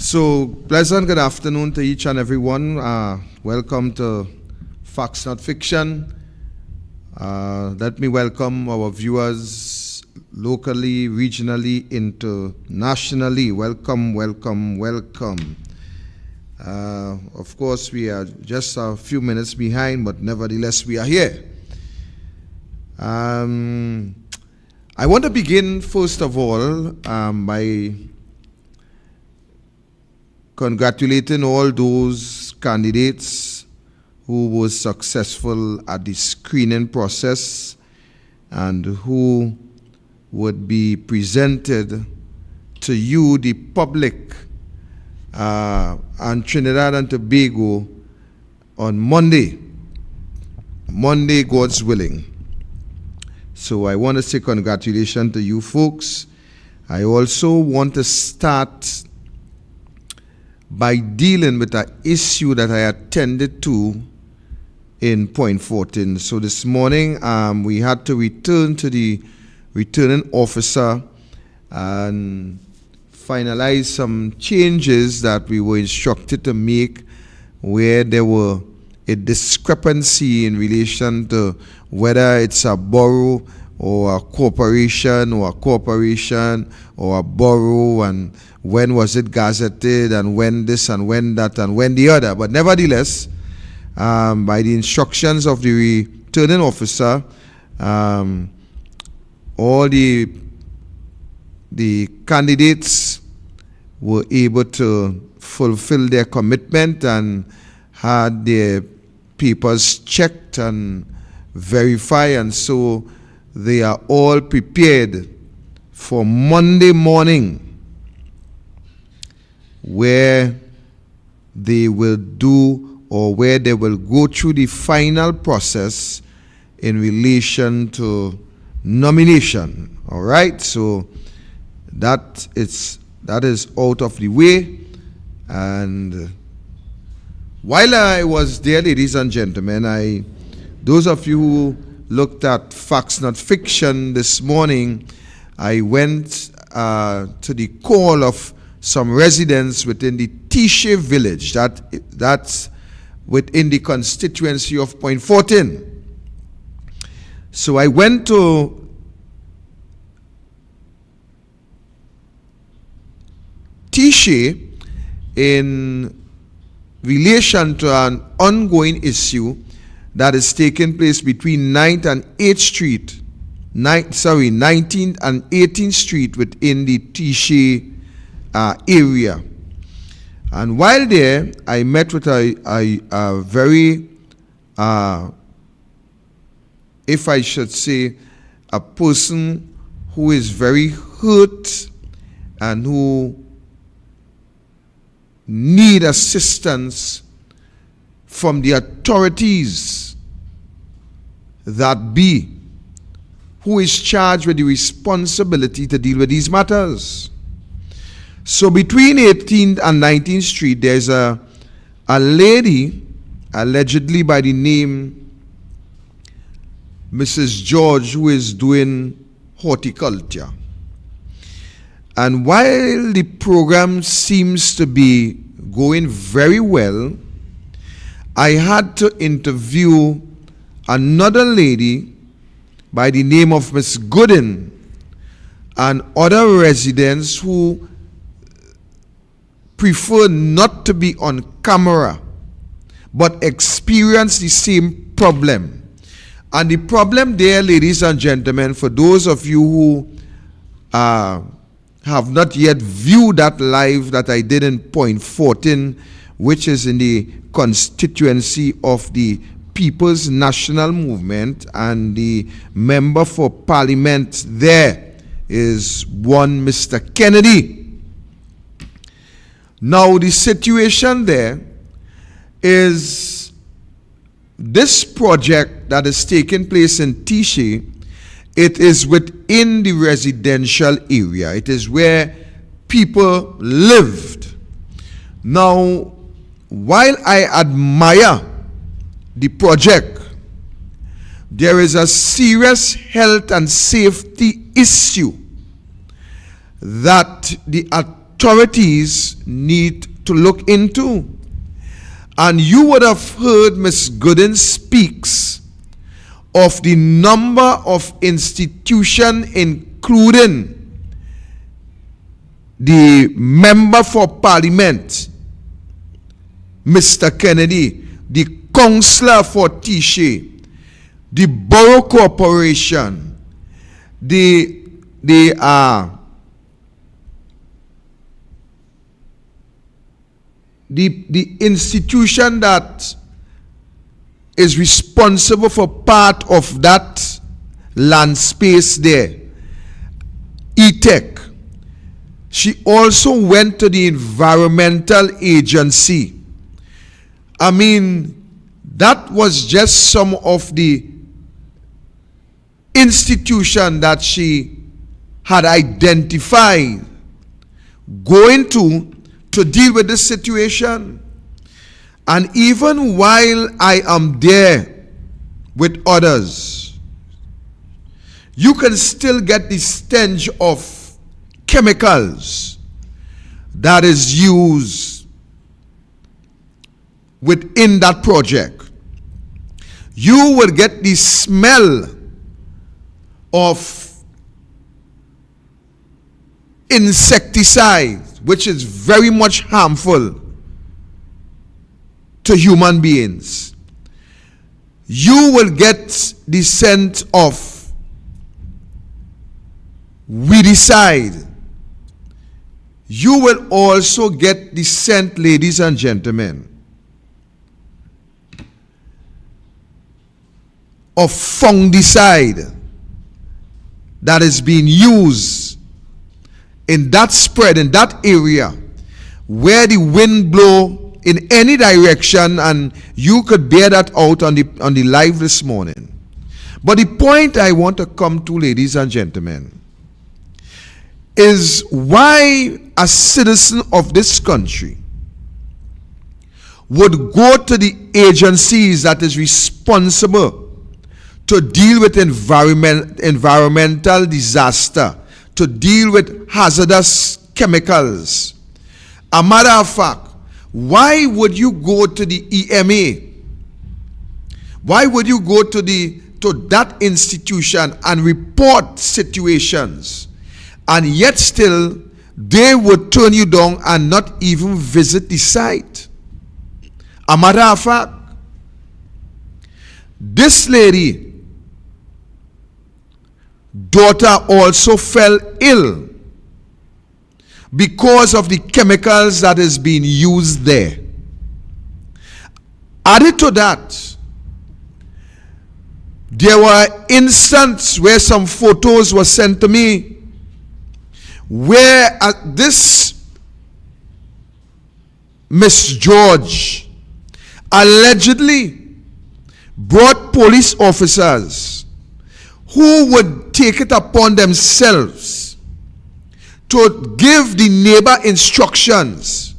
So, pleasant good afternoon to each and everyone. Welcome to Facts Not Fiction. Let me welcome our viewers locally, regionally, internationally. Welcome, welcome, welcome. Of course, we are just a few minutes behind, but nevertheless, we are here. I want to begin, first of all, by congratulating all those candidates who were successful at the screening process and who would be presented to you, the public, and Trinidad and Tobago on Monday, God's willing. So I want to say congratulations to you folks. I also want to start by dealing with an issue that I attended to in Point Fortin. So this morning we had to return to the returning officer and finalize some changes that we were instructed to make where there were a discrepancy in relation to whether it's a borough or a corporation or a borough, and when was it gazetted, and when this and when that and when the other. But nevertheless, by the instructions of the returning officer, all the candidates were able to fulfill their commitment and had their papers checked and verified, and so they are all prepared for Monday morning, where they will do, or where they will go through the final process in relation to nomination. All right, so that is out of the way. And while I was there, ladies and gentlemen, those of you who looked at Facts Not Fiction this morning, I went to the call of some residents within the Tishe village, that's within the constituency of Point Fortin. So I went to Tishe in relation to an ongoing issue that is taking place between 9th and 8th Street, 19th and 18th Street within the Tishe area. And while there, I met with a very, if I should say, a person who is very hurt and who need assistance from the authorities that be, who is charged with the responsibility to deal with these matters. So between 18th and 19th Street, there's a lady, allegedly by the name Mrs. George, who is doing horticulture. And while the program seems to be going very well, I had to interview another lady by the name of Miss Gooden and other residents who prefer not to be on camera but experience the same problem. And the problem there, ladies and gentlemen, for those of you who have not yet viewed that live that I did in Point Fortin, which is in the constituency of the People's National Movement, and the member for parliament there is one Mr. Kennedy. Now the situation there is this project that is taking place in Tishe, it is within the residential area. It is where people lived. Now, while I admire the project, there is a serious health and safety issue that the authorities need to look into. And you would have heard Ms. Gooden speaks of the number of institutions, including the member for parliament, Mr. Kennedy, the councillor for Tishe, the borough corporation, the institution that is responsible for part of that land space there, ETEC. She also went to the environmental agency. I mean, that was just some of the institution that she had identified going to deal with this situation. And even while I am there with others, you can still get the stench of chemicals that is used within that project. You will get the smell of insecticide, which is very much harmful to human beings. You will get the scent of weedicide. You will also get the scent, ladies and gentlemen, of fungicide that is being used in that spread, in that area where the wind blow in any direction, and you could bear that out on the live this morning. But the point I want to come to, ladies and gentlemen, is why a citizen of this country would go to the agencies that is responsible to deal with environmental disaster, to deal with hazardous chemicals. A matter of fact, why would you go to the EMA? Why would you go to that institution and report situations, and yet still they would turn you down and not even visit the site? A matter of fact, this lady daughter also fell ill because of the chemicals that is being used there. Added to that, there were instances where some photos were sent to me where this Miss George allegedly brought police officers who would take it upon themselves to give the neighbor instructions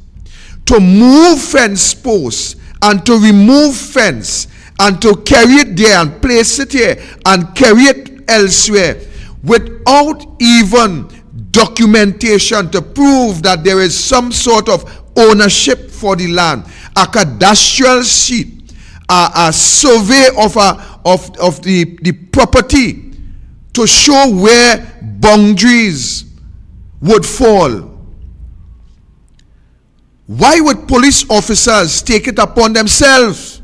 to move fence posts and to remove fence and to carry it there and place it here and carry it elsewhere without even documentation to prove that there is some sort of ownership for the land, a cadastral sheet, a survey of the property to show where boundaries would fall. Why would police officers take it upon themselves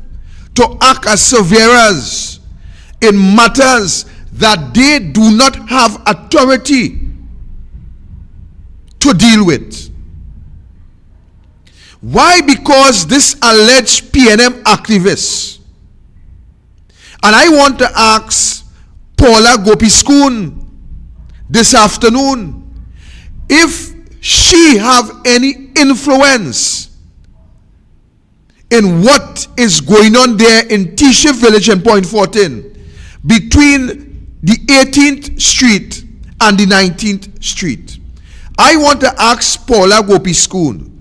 to act as surveyors in matters that they do not have authority to deal with? Why? Because this alleged PNM activist, and I want to ask Paula Gopiskun this afternoon if she have any influence in what is going on there in Tisha Village and Point 14 between the 18th Street and the 19th Street. I want to ask Paula Gopiskun,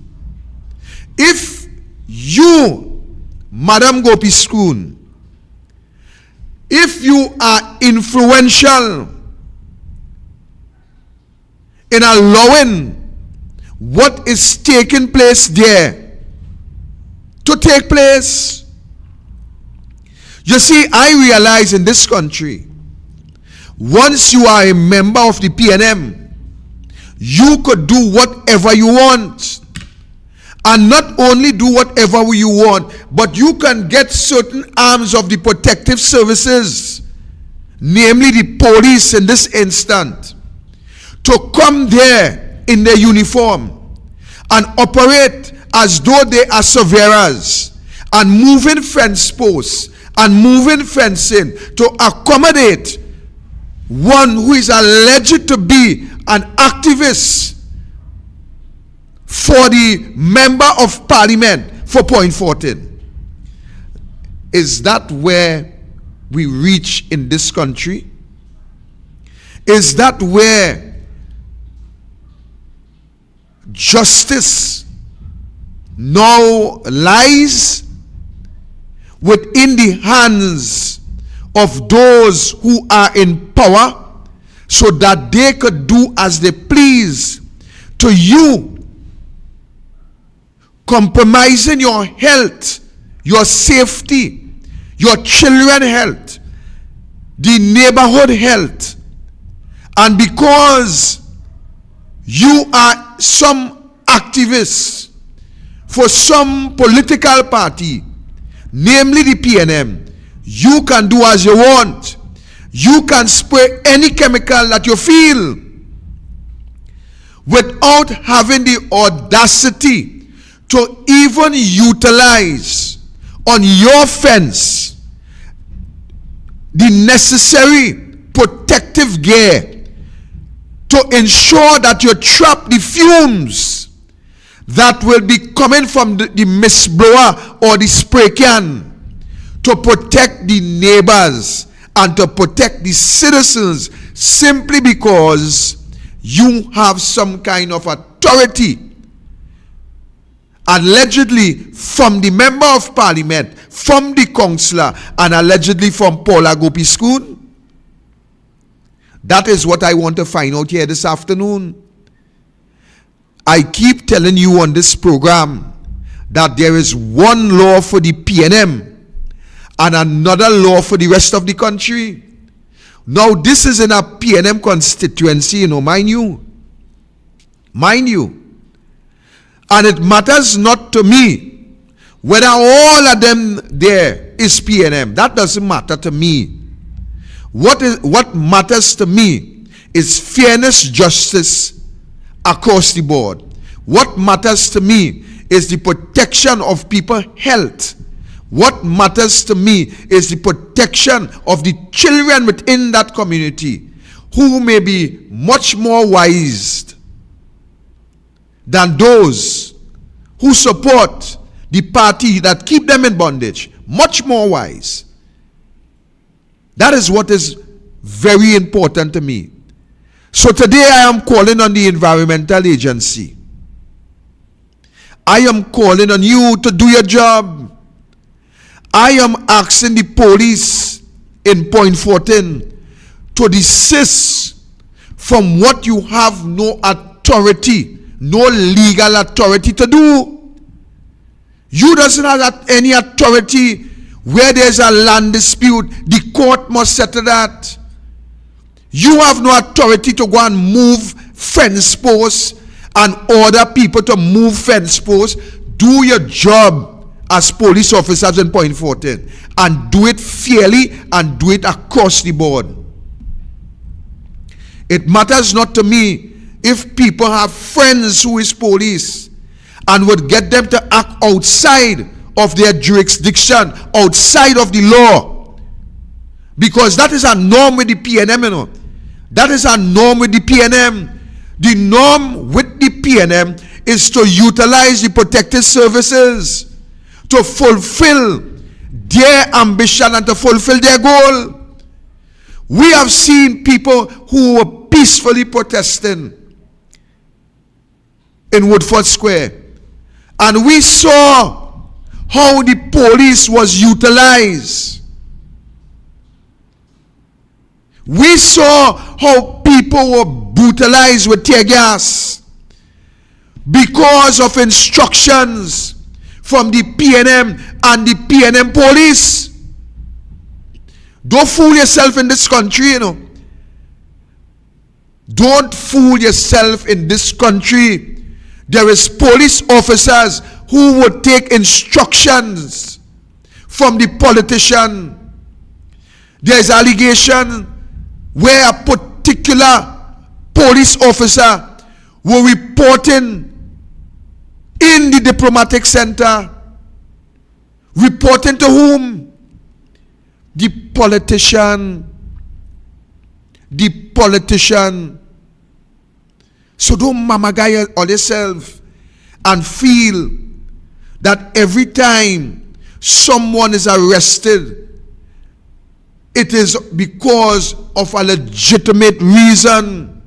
if you, Madam Gopiskun, if you are influential in allowing what is taking place there to take place. You see, I realize in this country, once you are a member of the PNM, you could do whatever you want. And not only do whatever you want, but you can get certain arms of the protective services, namely the police in this instant, to come there in their uniform and operate as though they are surveyors and moving fence posts and moving fencing to accommodate one who is alleged to be an activist for the member of parliament for Point 14. Is that where we reach in this country? Is that where justice now lies within the hands of those who are in power, so that they could do as they please to you, compromising your health, your safety, your children's health, the neighborhood health, and because you are some activist for some political party, namely the PNM, you can do as you want. You can spray any chemical that you feel without having the audacity to even utilize on your fence the necessary protective gear to ensure that you trap the fumes that will be coming from the mist blower or the spray can, to protect the neighbors and to protect the citizens, simply because you have some kind of authority, allegedly from the member of parliament, from the councillor, and allegedly from Paula Gopi-Skun. That is what I want to find out here this afternoon. I keep telling you on this program that there is one law for the PNM and another law for the rest of the country. Now, this is in a PNM constituency, mind you. Mind you. And it matters not to me whether all of them there is PNM. That doesn't matter to me. What matters to me is fairness, justice across the board. What matters to me is the protection of people's health. What matters to me is the protection of the children within that community, who may be much more wise than those who support the party that keep them in bondage. Much more wise. That is what is very important to me. So today I am calling on the Environmental Agency. I am calling on you to do your job. I am asking the police in Point 14 to desist from what you have no authority, no legal authority to do. You doesn't have any authority. Where there's a land dispute, the court must settle that. You have no authority to go and move fence posts and order people to move fence posts. Do your job as police officers in Point 14 and do it fairly and do it across the board. It matters not to me if people have friends who is police and would get them to act outside of their jurisdiction, outside of the law, because that is a norm with the PNM. That is a norm with the PNM. The norm with the PNM is to utilize the protective services to fulfill their ambition and to fulfill their goal. We have seen people who were peacefully protesting in Woodford Square, and we saw how the police was utilized. We saw how people were brutalized with tear gas. because of instructions from the PNM and the PNM police. Don't fool yourself in this country, you know. Don't fool yourself in this country. There is police officers who would take instructions from the politician. There is allegation where a particular police officer were reporting in the diplomatic center. Reporting to whom? The politician. The politician. So don't mamagaya on yourself and feel that every time someone is arrested, it is because of a legitimate reason.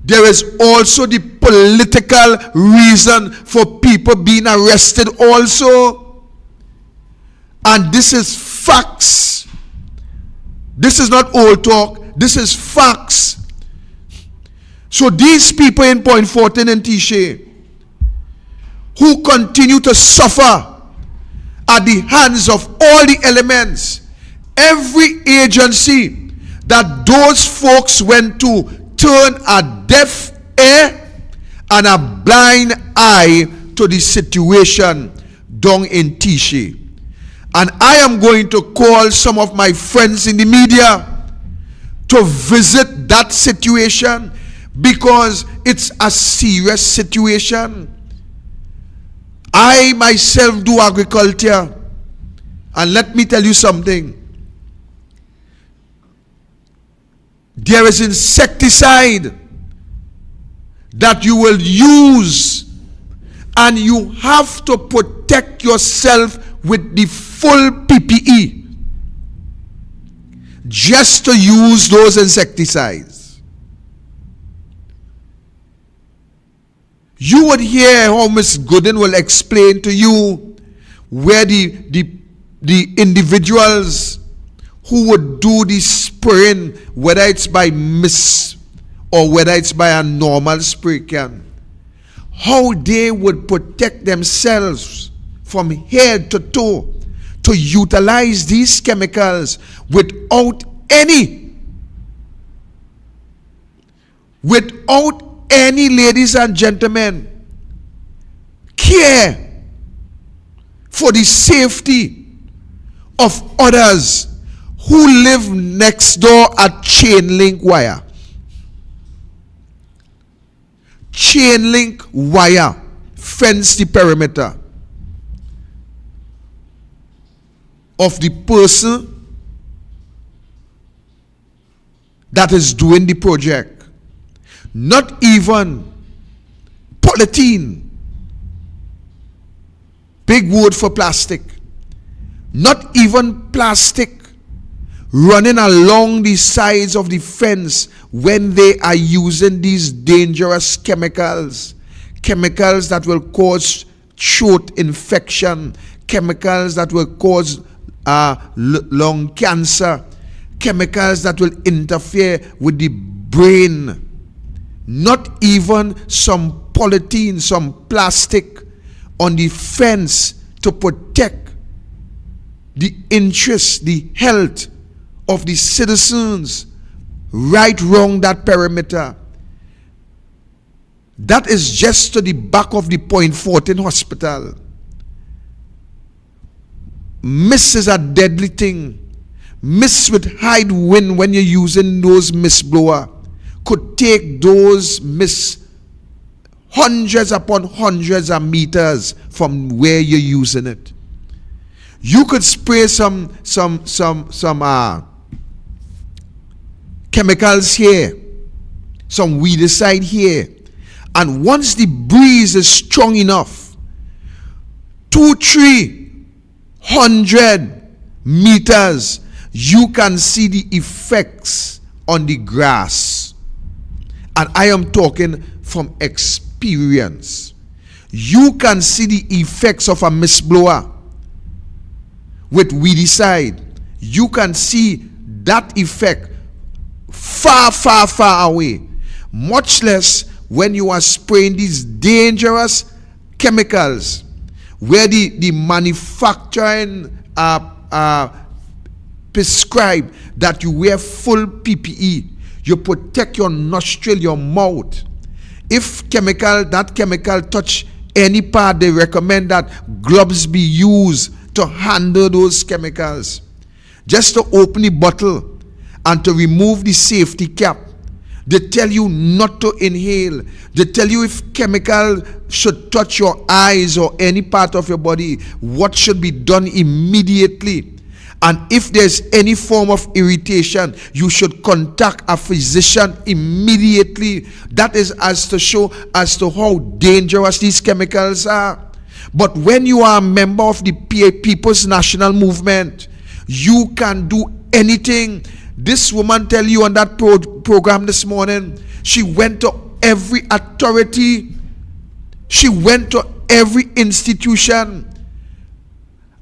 There is also the political reason for people being arrested also. And this is facts. This is not old talk. This is facts. So these people in Point Fortin and Tiché who continue to suffer at the hands of all the elements, every agency that those folks went to turn a deaf ear and a blind eye to the situation down in Tiché. And I am going to call some of my friends in the media to visit that situation, because it's a serious situation. I myself do agriculture, and let me tell you something. There is insecticide that you will use, and you have to protect yourself with the full PPE just to use those insecticides. You would hear how Ms. Gooden will explain to you where the individuals who would do the spraying, whether it's by mist or whether it's by a normal spray can, how they would protect themselves from head to toe to utilize these chemicals without any, ladies and gentlemen, care for the safety of others who live next door at chain link wire. Chain link wire fence the perimeter of the person that is doing the project. Not even polythene, big word for plastic, not even plastic running along the sides of the fence when they are using these dangerous chemicals that will cause throat infection, chemicals that will cause lung cancer, chemicals that will interfere with the brain. Not even some polythene, some plastic on the fence to protect the interests, the health of the citizens right round that perimeter. That is just to the back of the Point Fortin Hospital. Mist is a deadly thing. Mist with high wind when you're using those mist blower could take those mist hundreds upon hundreds of meters from where you're using it. You could spray some chemicals here, some weedicide here, and once the breeze is strong enough, 200-300 meters, you can see the effects on the grass. And I am talking from experience. You can see the effects of a mist blower with weedicide. You can see that effect far, far, far away. Much less when you are spraying these dangerous chemicals, where the manufacturing prescribe that you wear full PPE, you protect your nostril, your mouth. If that chemical touch any part, they recommend that gloves be used to handle those chemicals. Just to open the bottle and to remove the safety cap. They tell you not to inhale. They tell you if chemical should touch your eyes or any part of your body, what should be done immediately. And if there's any form of irritation, you should contact a physician immediately. That is as to how dangerous these chemicals are. But when you are a member of the People's National Movement, you can do anything. This woman tell you on that program this morning, she went to every authority, she went to every institution,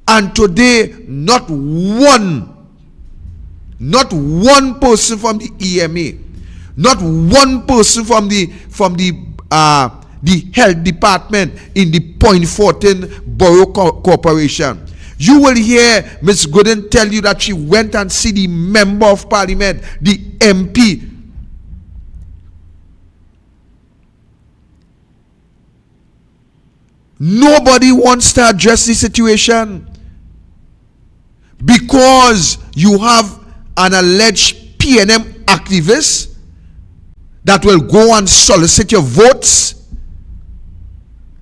and today not one person from the EMA, not one person from the health department in the Point Fortin Borough Corporation. You will hear Ms. Gooden tell you that she went and see the member of parliament, the MP. Nobody wants to address the situation because you have an alleged PNM activist that will go and solicit your votes.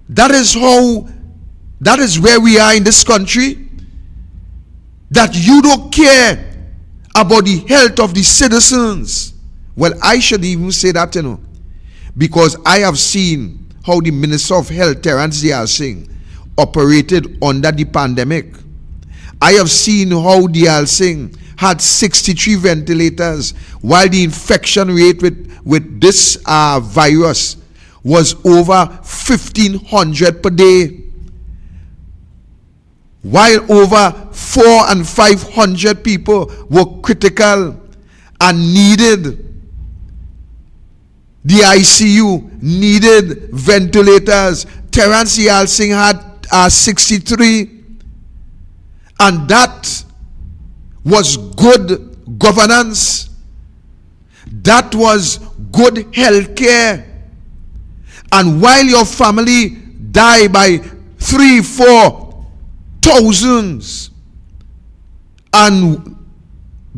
That is where we are in this country. That you don't care about the health of the citizens. Well, I should even say that, because I have seen how the Minister of Health, Terrence Dialsingh, operated under the pandemic. I have seen how Dialsingh had 63 ventilators, while the infection rate with this virus was over 1,500 per day. While over 400 and 500 people were critical and needed the ICU, needed ventilators, Terrence Dialsingh had 63. And that was good governance. That was good health care. And while your family die by 3,000-4,000 thousands and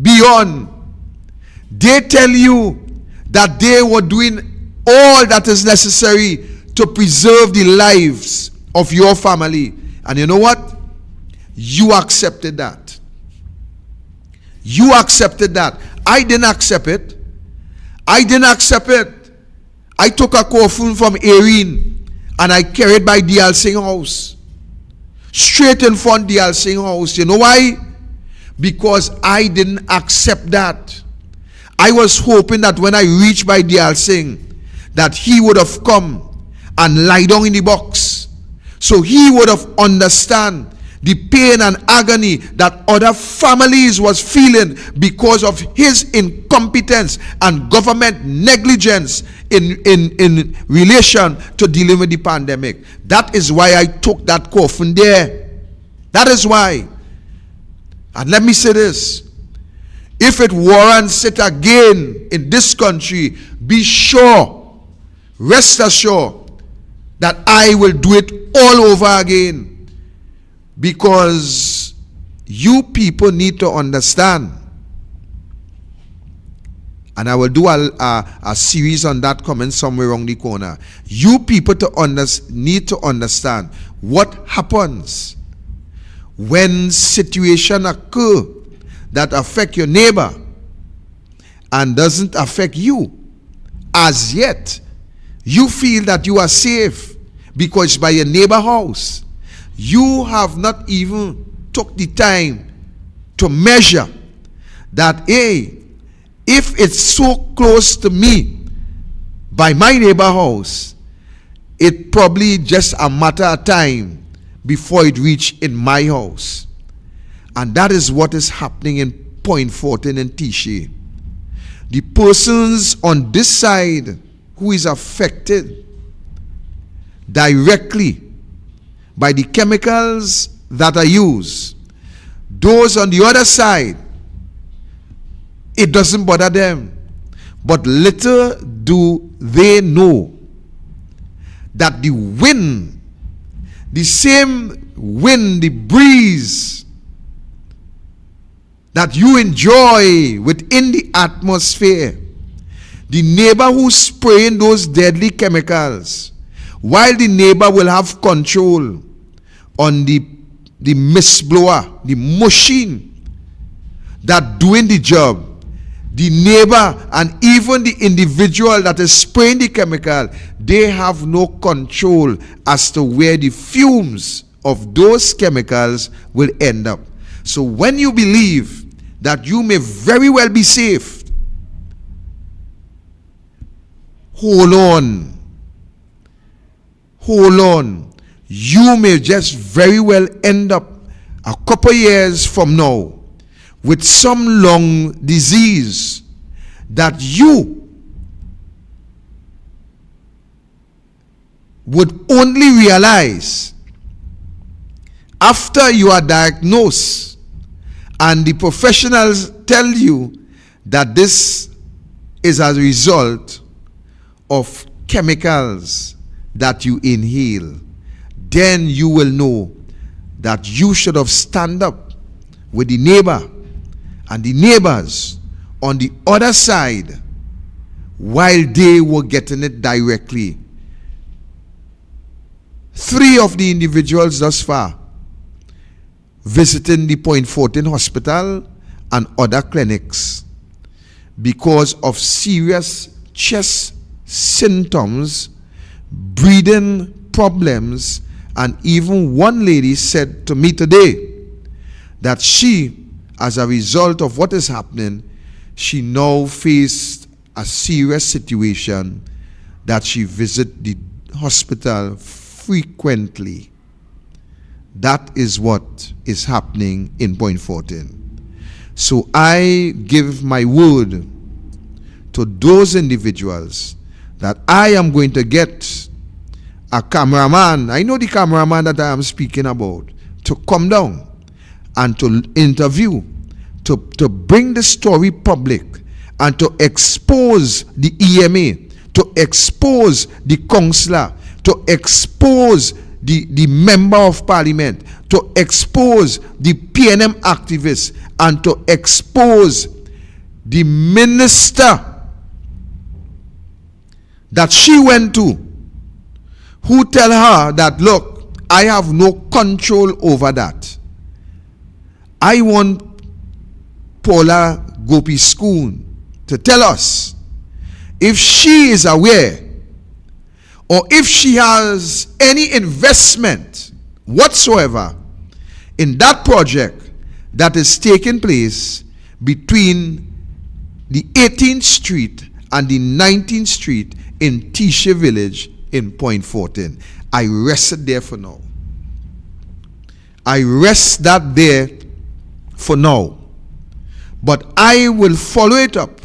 beyond, they tell you that they were doing all that is necessary to preserve the lives of your family. And you know what? You accepted that. You accepted that. I didn't accept it. I didn't accept it. I took a coffin from Erin and I carried by Dialsingh house. Straight in front of Dialsingh house. You know why? Because I didn't accept that. I was hoping that when I reached by Dialsingh, that he would have come and lie down in the box. So he would have understand the pain and agony that other families was feeling because of his incompetence and government negligence in relation to dealing with the pandemic. That is why I took that coffin there. That is why. And let me say this. If it warrants it again in this country, be sure, rest assured, that I will do it all over again. Because you people need to understand, and I will do a series on that coming somewhere around the corner. You people need to understand what happens when situations occur that affect your neighbor and doesn't affect you. As yet, you feel that you are safe because by your neighbor house. You have not even took the time to measure that, hey, if it's so close to me by my neighbor house, it probably just a matter of time before it reach in my house. And that is what is happening in Point Fortin and Tisha. The persons on this side who is affected directly by the chemicals that are used, those on the other side, it doesn't bother them. But little do they know that the wind, the same wind, the breeze that you enjoy within the atmosphere, the neighbor who's spraying those deadly chemicals, while the neighbor will have control on the mist blower, the machine that doing the job, the neighbor and even the individual that is spraying the chemical, they have no control as to where the fumes of those chemicals will end up. So when you believe that you may very well be safe, hold on. Hold on. You may just very well end up a couple years from now with some lung disease that you would only realize after you are diagnosed and the professionals tell you that this is as a result of chemicals that you inhale. Then you will know that you should have stand up with the neighbor and the neighbors on the other side while they were getting it directly. 3 of the individuals thus far visiting the Point Fortin Hospital and other clinics because of serious chest symptoms, breathing problems, and even one lady said to me today that she, as a result of what is happening, she now faced a serious situation that she visit the hospital frequently. That is what is happening in Point Fortin. So I give my word to those individuals that I am going to get a cameraman, I know the cameraman that I am speaking about, to come down and to interview, to bring the story public and to expose the EMA, to expose the councillor, to expose the member of parliament, to expose the PNM activists, and to expose the minister that she went to, who tell her that, look, I have no control over that. I want Paula Gopi-Skun to tell us if she is aware or if she has any investment whatsoever in that project that is taking place between the 18th Street and the 19th Street in Tisha Village in Point Fortin. I rest it there for now. I rest that there for now. But I will follow it up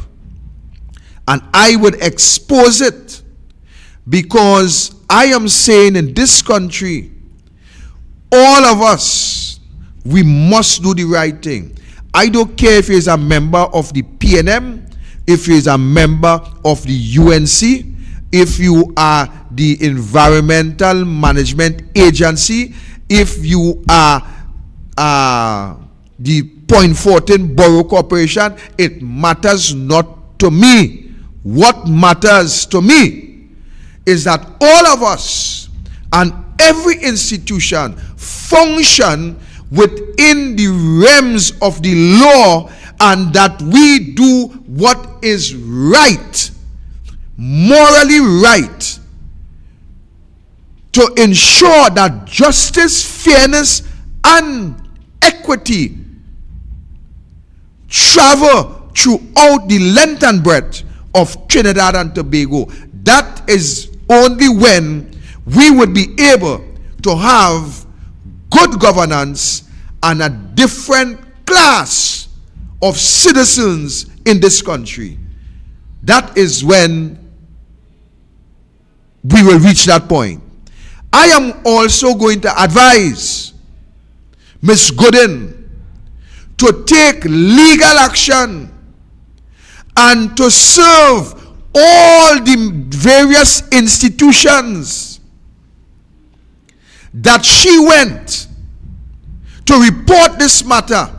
and I would expose it, because I am saying in this country, all of us, we must do the right thing. I don't care if he is a member of the PNM, if he is a member of the UNC, if you are the Environmental Management Agency, if you are the Point Fortin Borough Corporation, it matters not to me. What matters to me is that all of us and every institution function within the realms of the law, and that we do what is right, morally right, to ensure that justice, fairness, and equity travel throughout the length and breadth of Trinidad and Tobago. That is only when we would be able to have good governance and a different class of citizens in this country. That is when we will reach that point. I am also going to advise Ms. Gooden to take legal action and to serve all the various institutions that she went to report this matter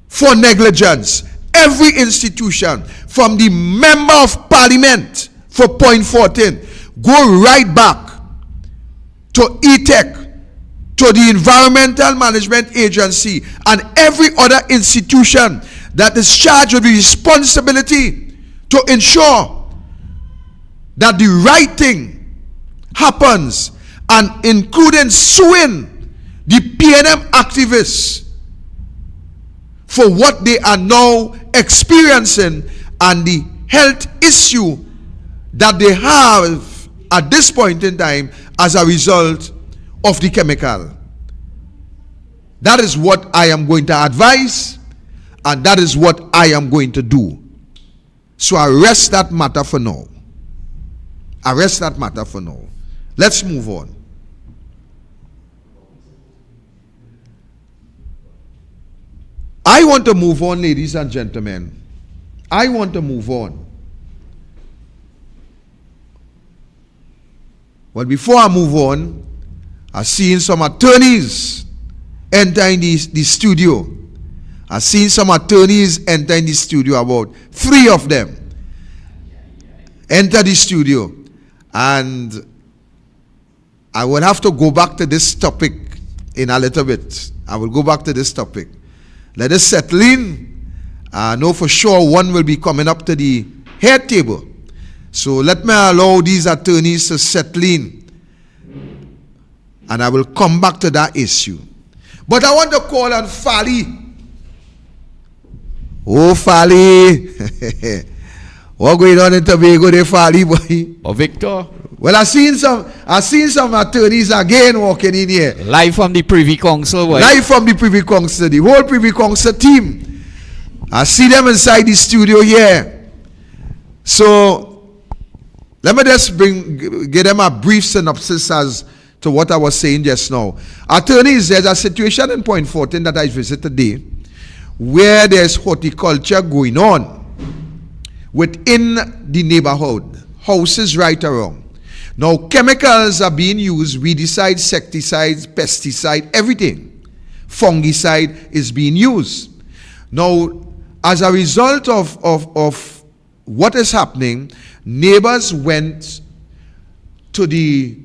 for negligence. Every institution, from the member of parliament for point 14, go right back to ETEC, to the Environmental Management Agency, and every other institution that is charged with the responsibility to ensure that the right thing happens, and including suing the PNM activists for what they are now experiencing and the health issue that they have at this point in time as a result of the chemical. That is what I am going to advise, and that is what I am going to do. So arrest that matter for now. Arrest that matter for now. Let's move on. I want to move on, ladies and gentlemen. I want to move on. But before I move on, I've seen some attorneys entering the studio. I've seen some attorneys entering the studio, about 3 of them enter the studio. And I will have to go back to this topic in a little bit. I will go back to this topic. Let us settle in. I know for sure one will be coming up to the head table. So let me allow these attorneys to settle in. And I will come back to that issue. But I want to call on Fali. Oh, Fali. What going on in Tobago there, Fali, boy? Oh, Victor. Well, I've seen some attorneys again walking in here. Live from the Privy Council, boy. Live from the Privy Council, the whole Privy Council team. I see them inside the studio here. So, let me just give them a brief synopsis as to what I was saying just now. Attorneys, there's a situation in Point 14 that I visited today where there's horticulture going on within the neighborhood, houses right around. Now, chemicals are being used, weedicides, insecticides, pesticide, everything. Fungicide is being used. Now, as a result of what is happening, neighbors went to the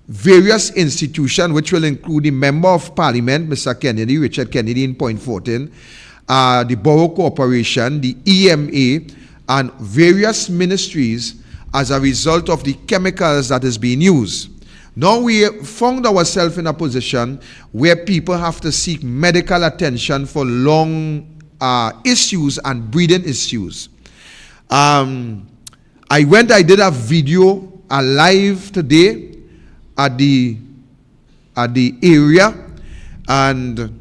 various institutions, which will include the Member of Parliament, Mr. Kennedy, Richard Kennedy in Point 14, the Borough Corporation, the EMA, and various ministries as a result of the chemicals that is being used. Now we found ourselves in a position where people have to seek medical attention for lung issues and breathing issues. I did a video, live today at the area, and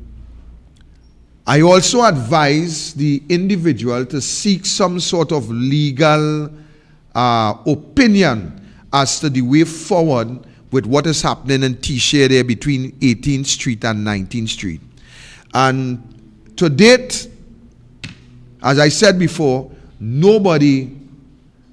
I also advise the individual to seek some sort of legal opinion as to the way forward with what is happening in T-Share there between 18th Street and 19th Street. And to date, as I said before,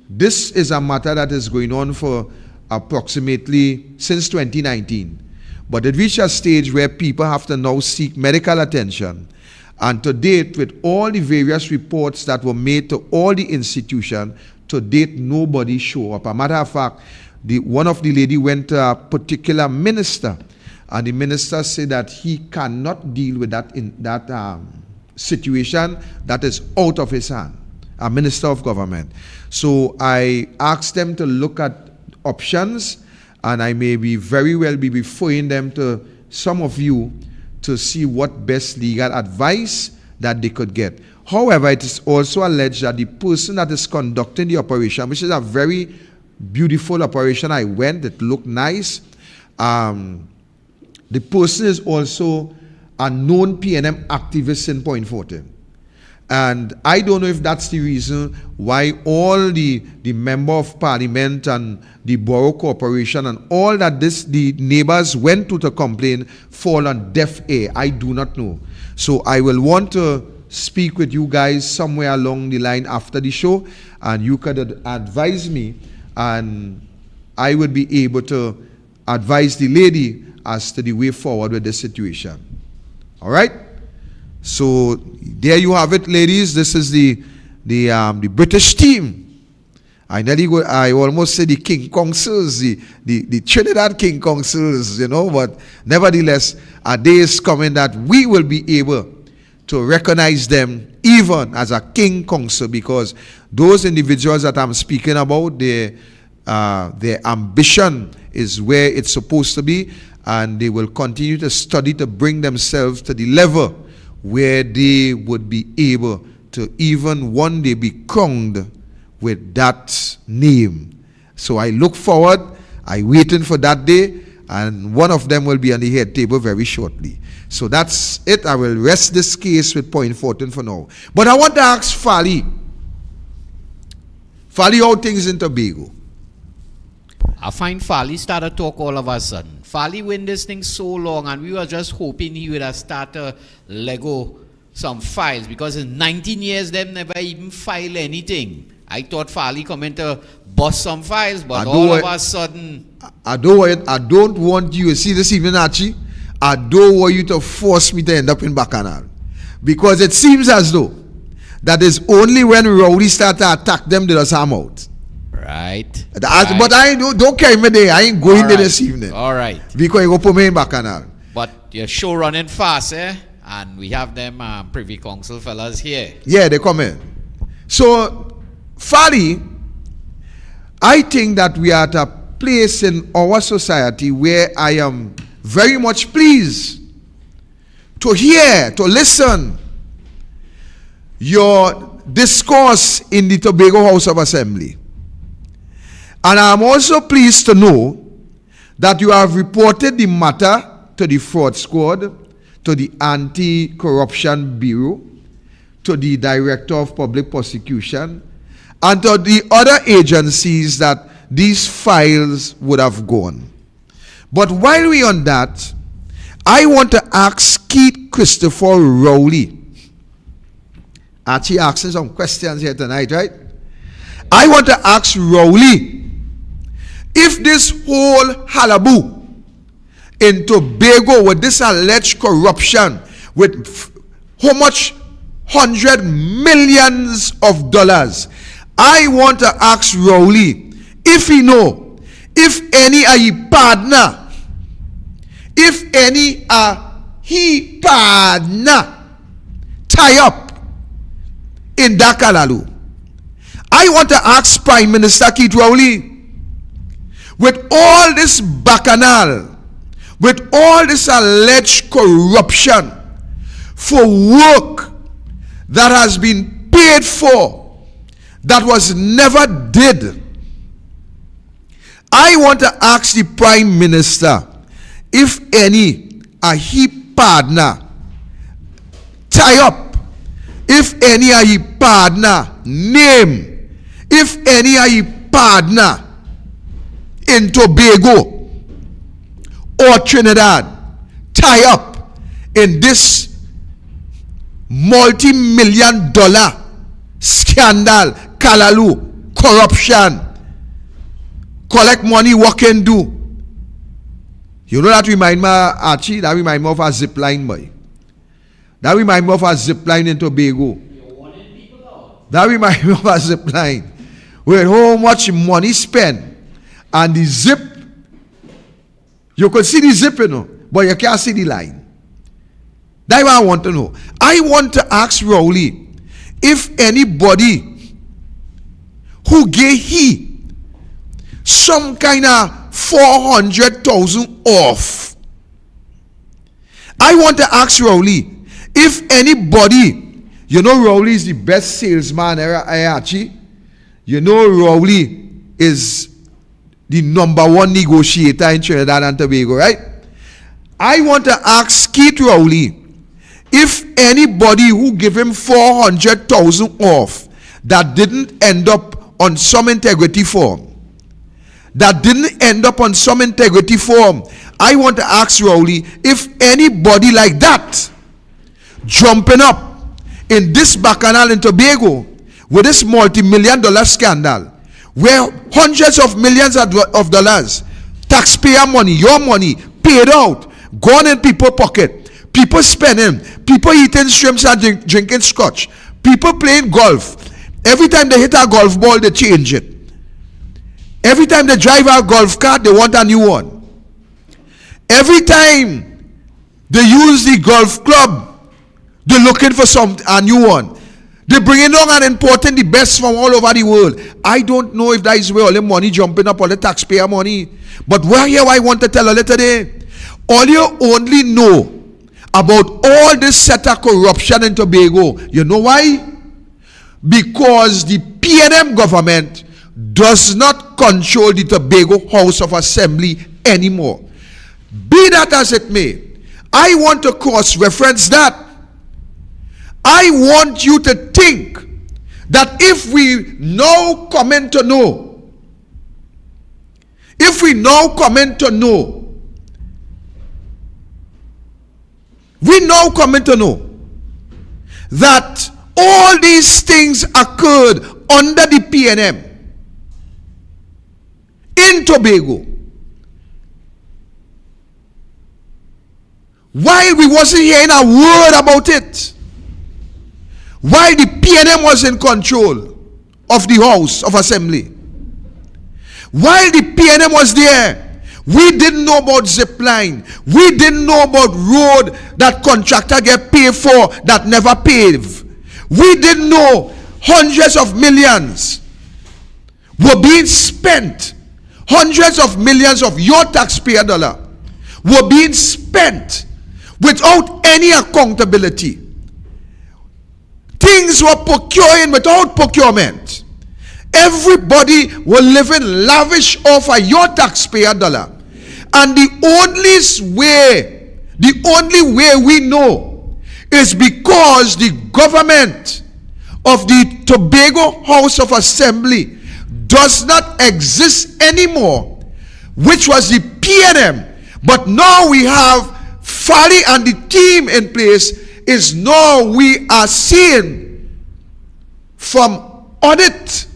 this is a matter that is going on for approximately since 2019. But it reached a stage where people have to now seek medical attention. And to date, with all the various reports that were made to all the institutions, to date, nobody showed up. As a matter of fact, one of the lady went to a particular minister, and the minister said that he cannot deal with that situation that is out of his hand, a minister of government. So I asked them to look at options, and I may very well be referring them to some of you to see what best legal advice that they could get. However, it is also alleged that the person that is conducting the operation, which is a very beautiful operation, I went, it looked nice. The person is also a known PNM activist in Point 14. And I don't know if that's the reason why all the member of parliament and the borough corporation and all that the neighbors went to complain fall on deaf ear. I do not know. So I will want to speak with you guys somewhere along the line after the show, and you could advise me, and I would be able to advise the lady as to the way forward with this situation. All right? So there you have it, ladies. This is the British team. I almost say the King Kong Seals, the Trinidad King Kong Seals, but nevertheless, a day is coming that we will be able to recognize them even as a King Council, because those individuals that I'm speaking about, their ambition is where it's supposed to be, and they will continue to study to bring themselves to the level where they would be able to even one day be crowned with that name. So I look forward, I'm waiting for that day, and one of them will be on the head table very shortly. So that's it. I will rest this case with Point Fortin for now. But I want to ask Fally, how things in Tobago? I find Fally started talk all of a sudden. Fally win this thing so long, and we were just hoping he would have started Lego some files, because in 19 years them never even file anything. I thought Fally coming to bust some files, but all of a sudden... I don't want you to see this evening, Archie. I don't want you to force me to end up in Bacchanal. Because it seems as though that is only when Rowdy start to attack them, they just harm out. Right. But I don't carry me there. I ain't going there this evening. All right. Because you go put me in Bacchanal. But your show running fast, eh? And we have them Privy Council fellas here. Yeah, they come in. So, Fally, I think that we are at a place in our society where I am very much pleased to hear, to listen your discourse in the Tobago House of Assembly. And I'm also pleased to know that you have reported the matter to the Fraud Squad, to the Anti-Corruption Bureau, to the Director of Public Prosecution, and to the other agencies that these files would have gone. But while we're on that, I want to ask Keith Christopher Rowley. Actually asking some questions here tonight, right? I want to ask Rowley, if this whole halaboo in Tobago with this alleged corruption, with how much $100 million, I want to ask Rowley if he know, if any are he partner, if any are he partner tie up in Dakalalu. I want to ask Prime Minister Keith Rowley, with all this bacchanal, with all this alleged corruption for work that has been paid for, that was never did, I want to ask the Prime Minister if any are he partner tie up, if any are he partner name, if any are he partner in Tobago or Trinidad tie up in this multi-million-dollar scandal, Kalalu, corruption, collect money, what can do. You know that remind me, Archie, that remind me of a zip line, boy. That remind me of a zip line in Tobago. That remind me of a zip line where how much money spent and the zip, you could see the zip, but you can't see the line. That's what I want to know. I want to ask Rowley if anybody who gave he some kind of 400,000 off. I want to ask Rowley if anybody, you know Rowley is the best salesman ever, Archie. You know Rowley is the #1 negotiator in Trinidad and Tobago, right? I want to ask Keith Rowley if anybody who give him 400,000 off that didn't end up on some integrity form, I want to ask Rowley, if anybody like that jumping up in this Bacchanal in Tobago with this multi-million-dollar scandal, where hundreds of millions of dollars, taxpayer money, your money, paid out, gone in people's pocket, people spending, people eating shrimps and drinking scotch, people playing golf. Every time they hit a golf ball, they change it. Every time they drive a golf cart, they want a new one. Every time they use the golf club, they're looking for a new one. They're bringing along and importing the best from all over the world. I don't know if that is where all the money jumping up, all the taxpayer money. But here I want to tell you today, all you only know about all this set of corruption in Tobago, you know why? Because the PNM government does not control the Tobago House of Assembly anymore. Be that as it may, I want to cross-reference that. I want you to think that if we now come in to know, that all these things occurred under the PNM in Tobago, while we wasn't hearing a word about it, while the PNM was in control of the House of Assembly, while the PNM was there, we didn't know about zipline, we didn't know about road that contractor get paid for that never pave, we didn't know hundreds of millions were being spent, hundreds of millions of your taxpayer dollar were being spent without any accountability. Things were procuring without procurement. Everybody were living lavish off of your taxpayer dollar. And the only way we know is because the government of the Tobago House of Assembly does not exist anymore, which was the PNM. But now we have Fally and the team in place. Is now we are seeing from audit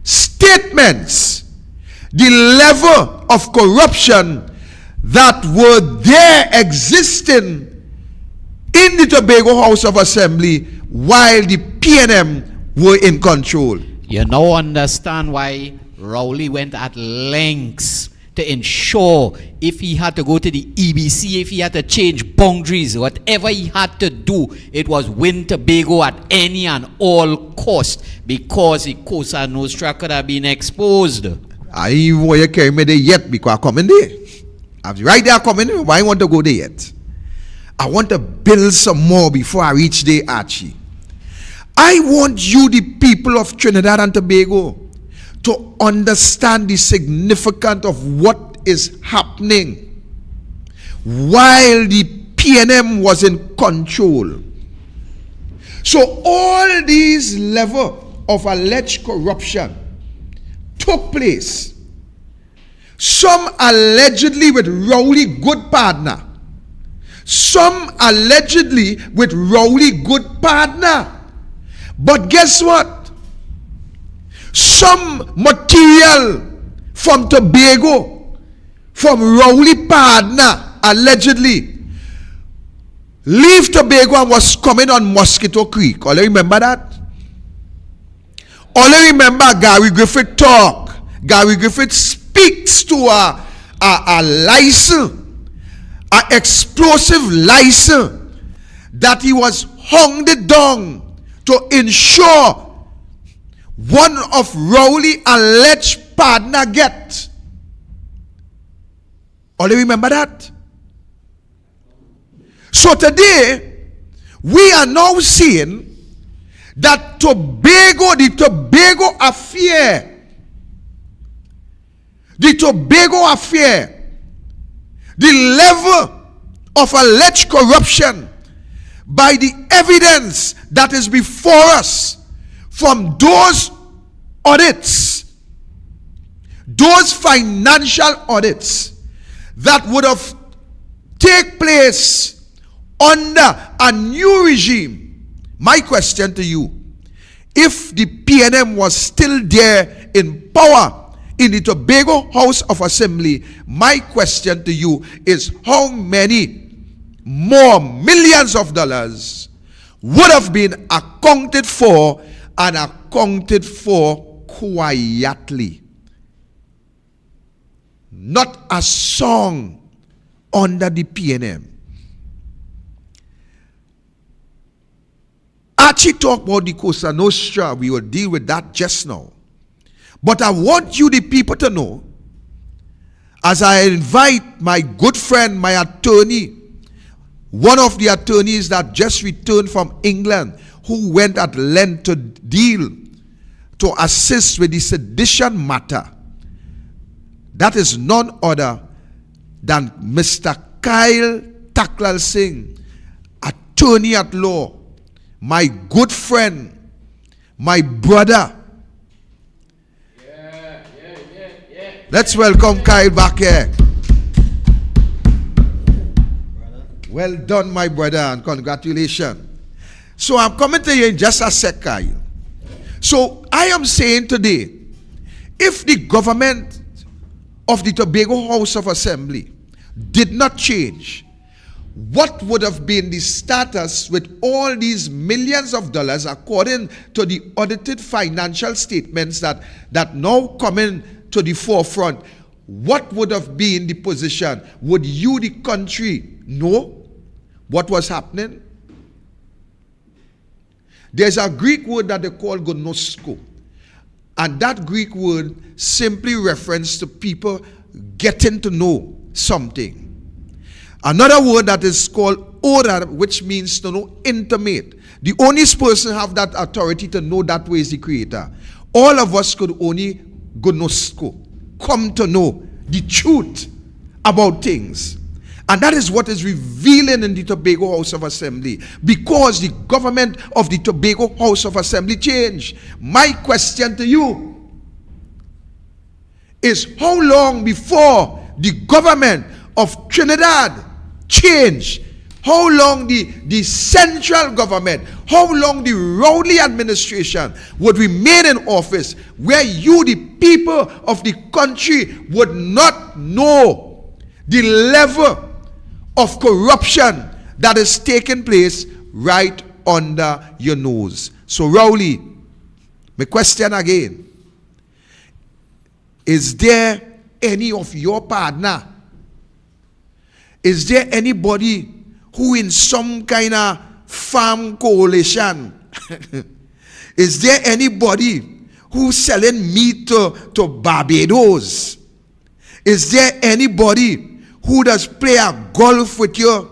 statements the level of corruption that were there existing in the Tobago House of Assembly while the PNM were in control. You now understand why Rowley went at lengths to ensure if he had to go to the EBC, if he had to change boundaries, whatever he had to do, it was win Tobago at any and all cost, because the Cosa Nostra could have been exposed. I even want you carry me there yet because I'm coming there. I'm right there coming there, but I want to go there yet. I want to build some more before I reach there, Archie. I want you, the people of Trinidad and Tobago, to understand the significance of what is happening while the PNM was in control. So all these level of alleged corruption took place. Some allegedly with Rowley good partner. Some allegedly with Rowley good partner. But guess what? Some material from Tobago, from Rowley partner, allegedly, leave Tobago and was coming on Mosquito Creek. All you remember that? All you remember Gary Griffith talk. Gary Griffith speaks to a license, an explosive license, that he was hounded down to ensure one of Rowley alleged partner get. All you remember that? So today, we are now seeing that the Tobago affair, the level of alleged corruption by the evidence that is before us from those audits, those financial audits that would have take place under a new regime. My question to you, if the PNM was still there in power in the Tobago House of Assembly, my question to you is how many more millions of dollars would have been accounted for, and accounted for quietly? Not a song under the PNM. Archie talked about the Cosa Nostra. We will deal with that just now. But I want you, the people, to know, as I invite my good friend, my attorney, one of the attorneys that just returned from England, who went at length to deal, to assist with the sedition matter, that is none other than Mr. Kyle Taklal Singh, attorney at law, my good friend, my brother. Let's welcome Kyle back here. Well done, my brother, and congratulations. So I'm coming to you in just a sec, Kyle. So I am saying today, if the government of the Tobago House of Assembly did not change, what would have been the status with all these millions of dollars according to the audited financial statements that now come in to the forefront? What would have been the position? Would you, the country, know what was happening? There's a Greek word that they call gnosko, and that Greek word simply refers to people getting to know something. Another word that is called ora, which means to know intimate. The only person have that authority to know that way is the Creator. All of us could only gnosko, come to know the truth about things. And that is what is revealing in the Tobago House of Assembly, because the government of the Tobago House of Assembly changed. My question to you is, how long before the government of Trinidad changed? How long the central government, how long the Rowley administration would remain in office where you, the people of the country, would not know the level of corruption that is taking place right under your nose? So Rowley, my question again, is there any of your partner, is there anybody who in some kind of farm coalition, is there anybody who selling meat to Barbados? Is there anybody who does play a golf with you?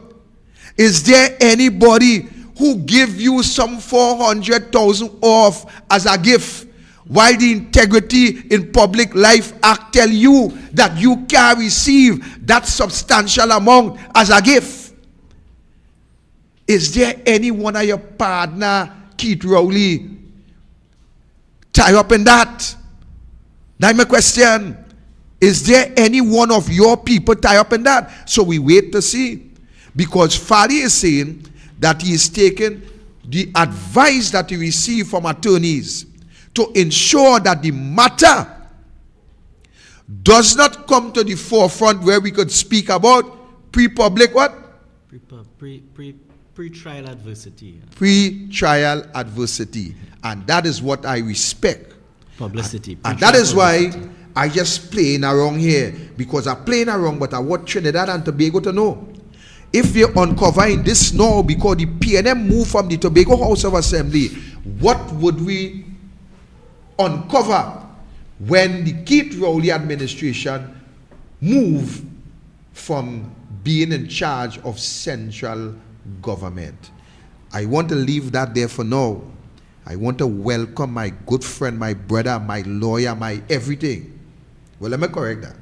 Is there anybody who give you some 400,000 off as a gift, while the Integrity in Public Life Act tell you that you can receive that substantial amount as a gift? Is there any one of your partner, Keith Rowley, tie up in that? That's my question. Is there any one of your people tie up in that? So we wait to see. Because Fali is saying that he is taking the advice that he received from attorneys to ensure that the matter does not come to the forefront where we could speak about pre-public what? Pre-trial adversity. Pre-trial adversity. And that is what I respect. Publicity. And that is why I just playing around here. Because I'm playing around, but I want Trinidad and Tobago to know. If we uncover in this now, because the PNM moved from the Tobago House of Assembly, what would we uncover when the Keith Rowley administration moved from being in charge of central government? I want to leave that there for now. I want to welcome my good friend, my brother, my lawyer, my everything. Well, let me correct that.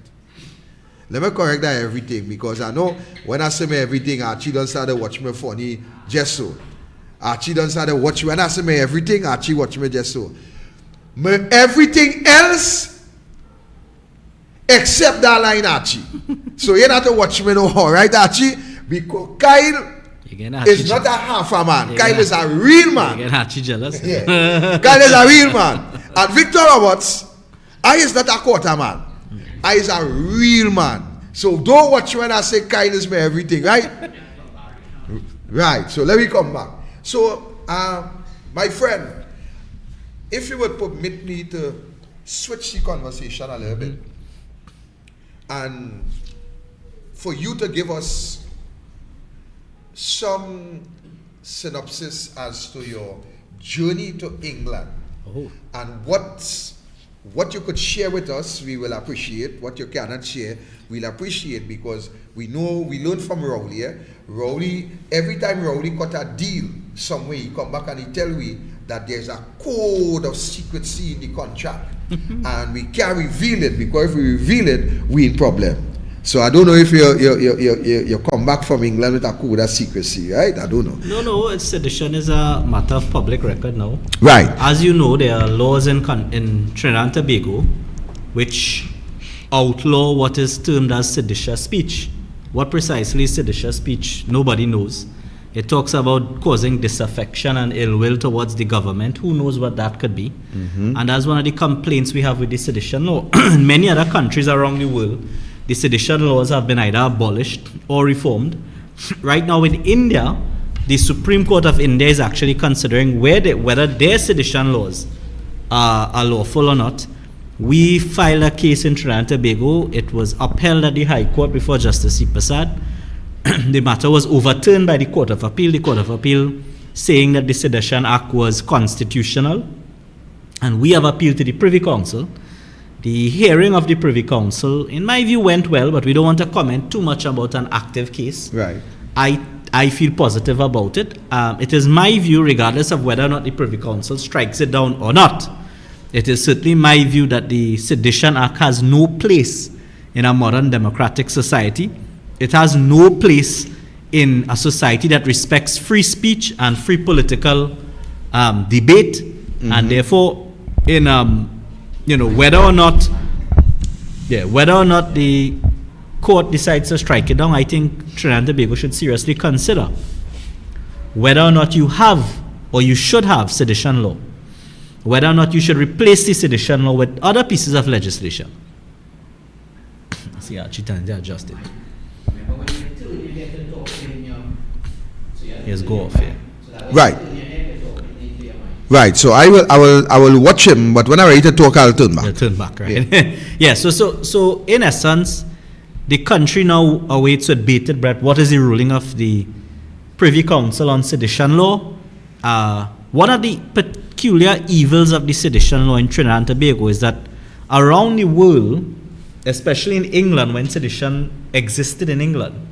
Let me correct that everything, because I know when I say me everything, Archie don't start to watch me funny just so. Archie done started watch when I say me everything, Archie watch me just so. Me everything else except that line Archie. So you not to watch me no more, right Archie? Because Kyle is not a half a man. Kyle is a real man. You get Archie jealous. Yeah. Kyle is a real man. And Victor Roberts, I is not a quarter man. I is a real man. So don't watch when I say Kyle is me everything, right? Right. So let me come back. So, my friend, if you would permit me to switch the conversation a little bit, and for you to give us some synopsis as to your journey to England, and what you could share with us, we will appreciate. What you cannot share, we'll appreciate, because we know, we learned from Rowley. Rowley, every time Rowley got a deal somewhere, he come back and he tell we that there's a code of secrecy in the contract. And we can't reveal it, because if we reveal it, we in problem. So I don't know if you come back from England with a code of secrecy, right? I don't know. No, sedition is a matter of public record now. Right. As you know, there are laws in Trinidad and Tobago which outlaw what is termed as seditious speech. What precisely is seditious speech? Nobody knows. It talks about causing disaffection and ill will towards the government. Who knows what that could be? And that's one of the complaints we have with the sedition law. In many other countries around the world, the sedition laws have been either abolished or reformed. Right now in India, the Supreme Court of India is actually considering whether their sedition laws are lawful or not. We filed a case in Trinidad and Tobago. It was upheld at the High Court before Justice C. Prasad. The matter was overturned by the Court of Appeal. The Court of Appeal saying that the Sedition Act was constitutional. And we have appealed to the Privy Council. The hearing of the Privy Council, in my view, went well, but we don't want to comment too much about an active case. Right. I feel positive about it. It is my view, regardless of whether or not the Privy Council strikes it down or not, it is certainly my view that the Sedition Act has no place in a modern democratic society. It has no place in a society that respects free speech and free political debate, and therefore, in whether or not the court decides to strike it down, I think Trinidad and Tobago should seriously consider whether or not you have or you should have sedition law, whether or not you should replace the sedition law with other pieces of legislation. See, Archie trying to adjust it. Yes, go off here. Right. Right. So I will watch him, but when I'm ready to talk, I'll turn back. You'll turn back, right? Yeah. So in essence, the country now awaits with bated breath what is the ruling of the Privy Council on sedition law. One of the peculiar evils of the sedition law in Trinidad and Tobago is that around the world, especially in England, when sedition existed in England,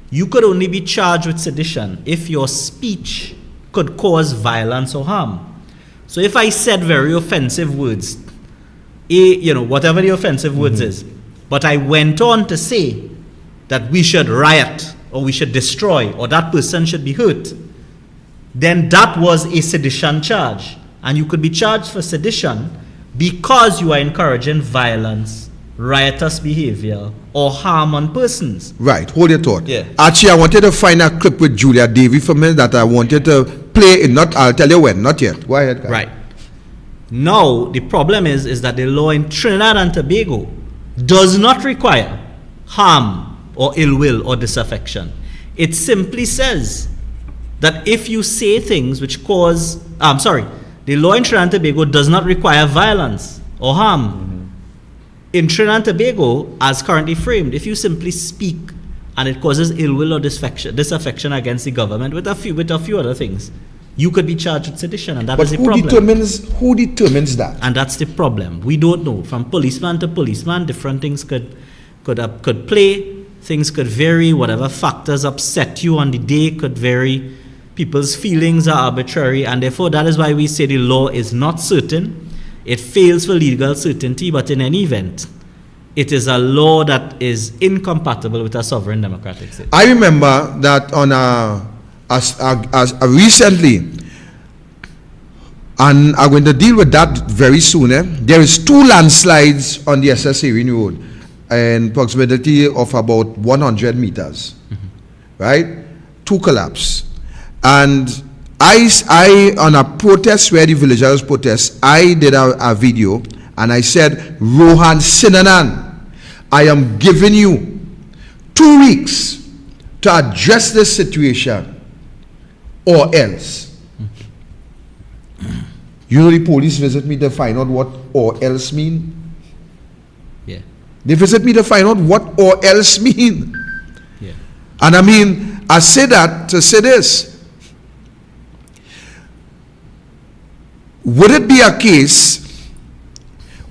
you could only be charged with sedition if your speech could cause violence or harm. So if I said very offensive words, whatever the offensive words is, but I went on to say that we should riot or we should destroy or that person should be hurt, then that was a sedition charge. And you could be charged for sedition because you are encouraging violence, riotous behavior, or harm on persons. Right. Hold your thought. Yeah. Actually, I wanted to find a clip with Julia Davy for me that I wanted to play. I'll tell you when. Not yet. Go ahead, guys. Right. Now, the problem is that the law in Trinidad and Tobago does not require harm or ill will or disaffection. It simply says that if you say things which cause... the law in Trinidad and Tobago does not require violence or harm. In Trinidad and Tobago, as currently framed, if you simply speak and it causes ill will or disaffection against the government with a few other things, you could be charged with sedition, and that is the problem. Who determines that? And that's the problem. We don't know. From policeman to policeman, different things could play. Things could vary. Whatever factors upset you on the day could vary. People's feelings are arbitrary, and therefore that is why we say the law is not certain. It fails for legal certainty, but in any event, it is a law that is incompatible with a sovereign democratic state. I remember that on as recently, and I'm going to deal with that very soon. There is 2 landslides on the SS Erin Road, in proximity of about 100 meters, right? 2 collapse, and I on a protest where the villagers protest, I did a video, and I said, Rohan Sinanan, I am giving you 2 weeks to address this situation, or else. You know, the police visit me to find out what or else mean. Yeah. They visit me to find out what or else mean. Yeah. And I mean, I say that to say this. Would it be a case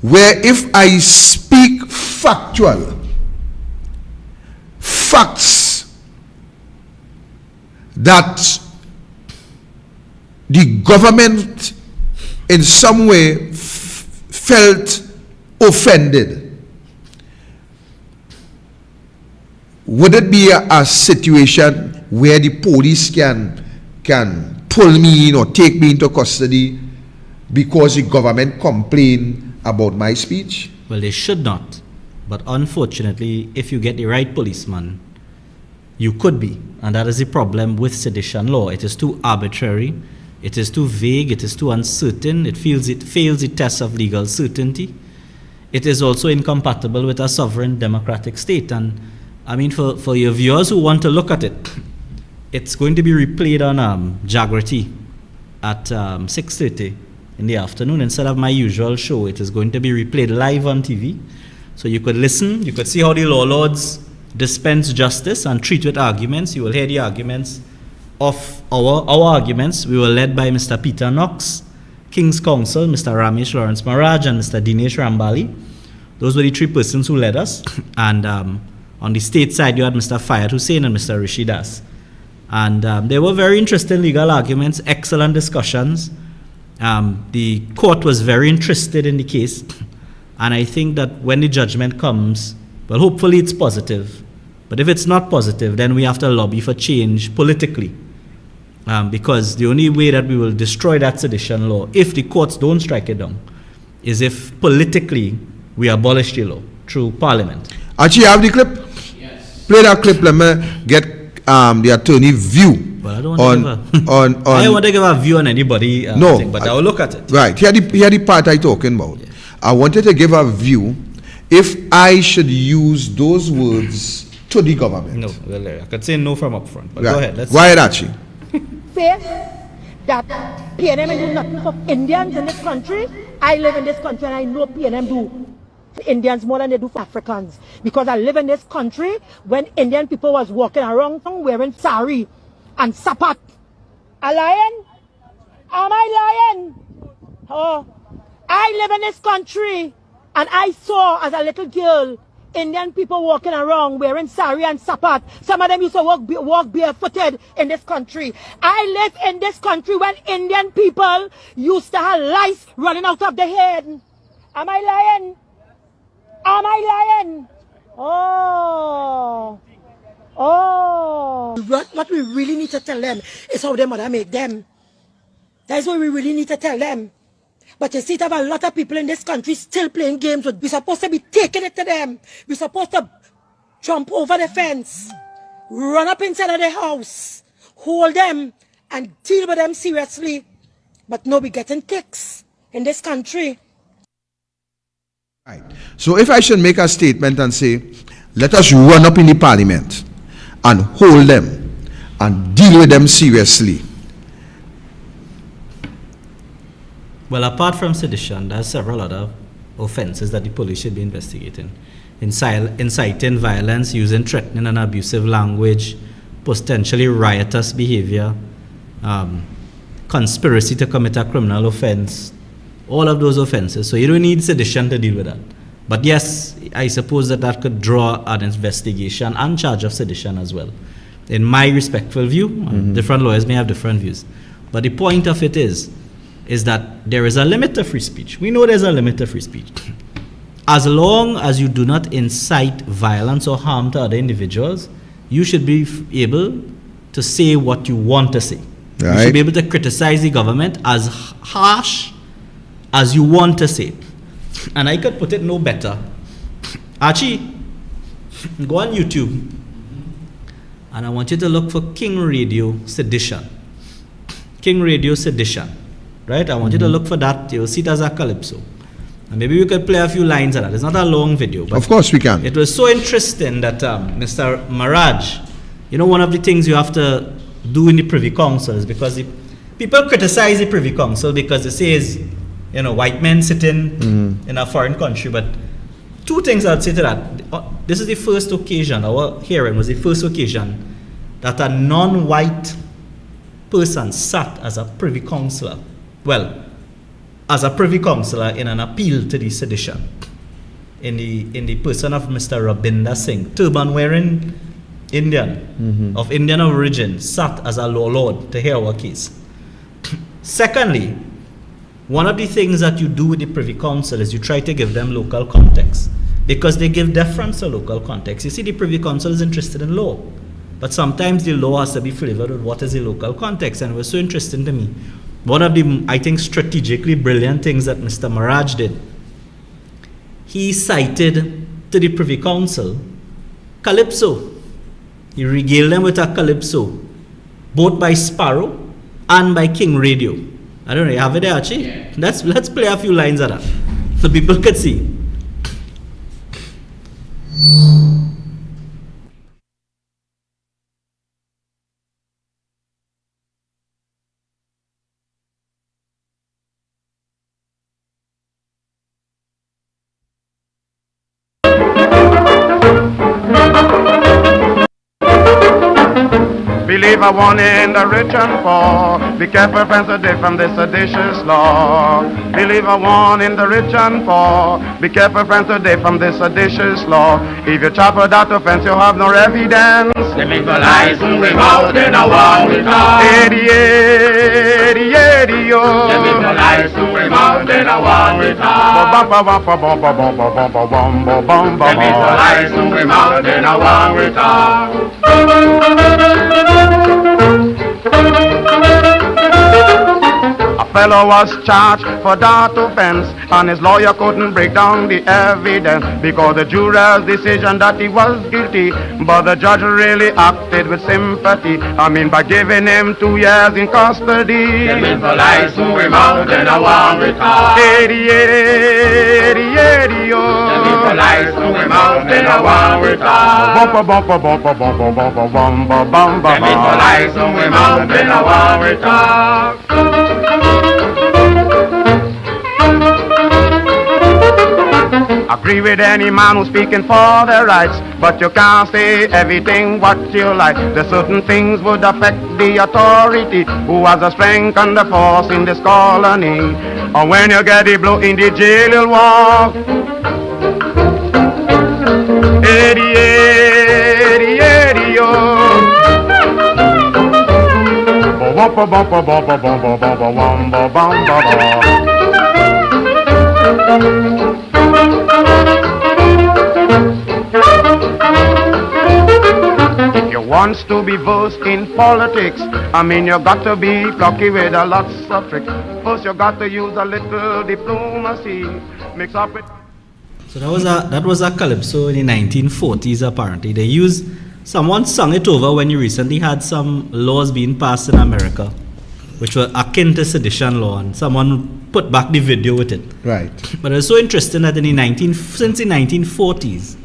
where if I speak factual, facts, that the government in some way felt offended? Would it be a situation where the police can pull me in or take me into custody because the government complained about my speech? Well, they should not. But unfortunately, if you get the right policeman, you could be. And that is the problem with sedition law. It is too arbitrary. It is too vague. It is too uncertain. It fails the test of legal certainty. It is also incompatible with a sovereign democratic state. And I mean, for your viewers who want to look at it, it's going to be replayed on Jagrati at 6:30 in the afternoon. Instead of my usual show, it is going to be replayed live on TV. So you could listen, you could see how the law lords dispense justice and treat with arguments. You will hear the arguments of our arguments. We were led by Mr. Peter Knox, King's Counsel, Mr. Ramesh Lawrence Maharaj, and Mr. Dinesh Rambali. Those were the 3 persons who led us. And on the state side, you had Mr. Fayed Hussain and Mr. Rishi Das. And they were very interesting legal arguments, excellent discussions. The court was very interested in the case. And I think that when the judgment comes, well, hopefully it's positive. But if it's not positive, then we have to lobby for change politically. Because the only way that we will destroy that sedition law, if the courts don't strike it down, is if politically we abolish the law through parliament. Actually, you have the clip? Yes. Play that clip. Let me get the attorney view. Well, I don't want to I don't want to give a view on anybody, no, but I will look at it. Right. Here the part I'm talking about. Yeah. I wanted to give a view if I should use those words to the government. No, well, I could say no from up front, but right. Go ahead. Let's Why actually? Say that PNM do nothing for Indians in this country. I live in this country and I know PNM do for Indians more than they do for Africans. Because I live in this country when Indian people was walking around wearing sari and sapat. A lion? Am I lying? Oh. I live in this country and I saw as a little girl Indian people walking around wearing sari and sapat. Some of them used to walk barefooted in this country. I live in this country when Indian people used to have lice running out of their head. Am I lying? Am I lying? Oh. What we really need to tell them is how their mother made them. That's what we really need to tell them. But you see, there are a lot of people in this country still playing games. We're supposed to be taking it to them. We're supposed to jump over the fence, run up inside of the house, hold them, and deal with them seriously. But no, we're getting ticks in this country. Right. So if I should make a statement and say, let us run up in the parliament and hold them and deal with them seriously. Well, apart from sedition, there are several other offenses that the police should be investigating. Inciting violence, using threatening and abusive language, potentially riotous behavior, conspiracy to commit a criminal offense, all of those offenses. So you don't need sedition to deal with that. But yes, I suppose that could draw an investigation and charge of sedition as well. In my respectful view, different lawyers may have different views. But the point of it is that there is a limit to free speech. We know there's a limit to free speech. As long as you do not incite violence or harm to other individuals, you should be able to say what you want to say. You Right. should be able to criticize the government as harsh as you want to say it. And I could put it no better. Archie, go on YouTube and I want you to look for King Radio Sedition. King Radio Sedition. Right? I want you to look for that. You'll see it as a calypso. And maybe we could play a few lines of that. It's not a long video. But Of course we can. it was so interesting that Mr. Maraj, you know, one of the things you have to do in the Privy Council is because people criticize the Privy Council because they say it's, you know, white men sitting in a foreign country. But two things I'd say to that. This is the first occasion, our hearing was the first occasion that a non-white person sat as a Privy Councillor. Well, as a Privy Councillor in an appeal to the sedition. In the person of Mr. Rabinder Singh, turban wearing Indian, of Indian origin, sat as a law lord to hear our case. Secondly, one of the things that you do with the Privy Council is you try to give them local context, because they give deference to local context. You see, the Privy Council is interested in law, but sometimes the law has to be flavored with what is the local context, and it was so interesting to me. One of the, I think, strategically brilliant things that Mr. Maraj did, he cited to the Privy Council Calypso. He regaled them with a Calypso, both by Sparrow and by King Radio. I don't know, you have it there, Archie? Yeah. Let's play a few lines of that so people could see. Believer one in the rich and poor. Be careful, friends, today from this seditious law. Believer one in the rich and poor. Be careful, friends, today from this seditious law. If you chop with that offense, you have no evidence. They legalize and we out in a war with us. Eddie, Eddie, Eddie, yo. They legalize and we out in a war with us. They legalize and we out in a war with us. A fellow was charged for that offense, and his lawyer couldn't break down the evidence because the juror's decision that he was guilty, but the judge really acted with sympathy. I mean, by giving him 2 years in custody. They legalize and we out in a war with us. Eddie, Eddie, Eddie, oh. They legalize and we out in a war with us. Bumpa, bumpa, bumpa, bumpa, bumpa, bumpa, bumpa. They legalize and we out in a war with us. Agree with any man who's speaking for their rights, but you can't say everything what you like. There's certain things would affect the authority who has the strength and the force in this colony. And when you get the blow in the jail, you'll walk. Eddie, Eddie, Eddie, oh. Bumpa, bumpa, bumpa, bumpa, bumpa, bumpa, bumpa, bumpa. If you want to be versed in politics, I mean you got to be cocky with a lots of tricks. First you got to use a little diplomacy, mix up with... So that was a calypso in the 1940s apparently. They used, someone sung it over when you recently had some laws being passed in America, which were akin to sedition law, and someone put back the video with it. Right. But it's so interesting that since the 1940s,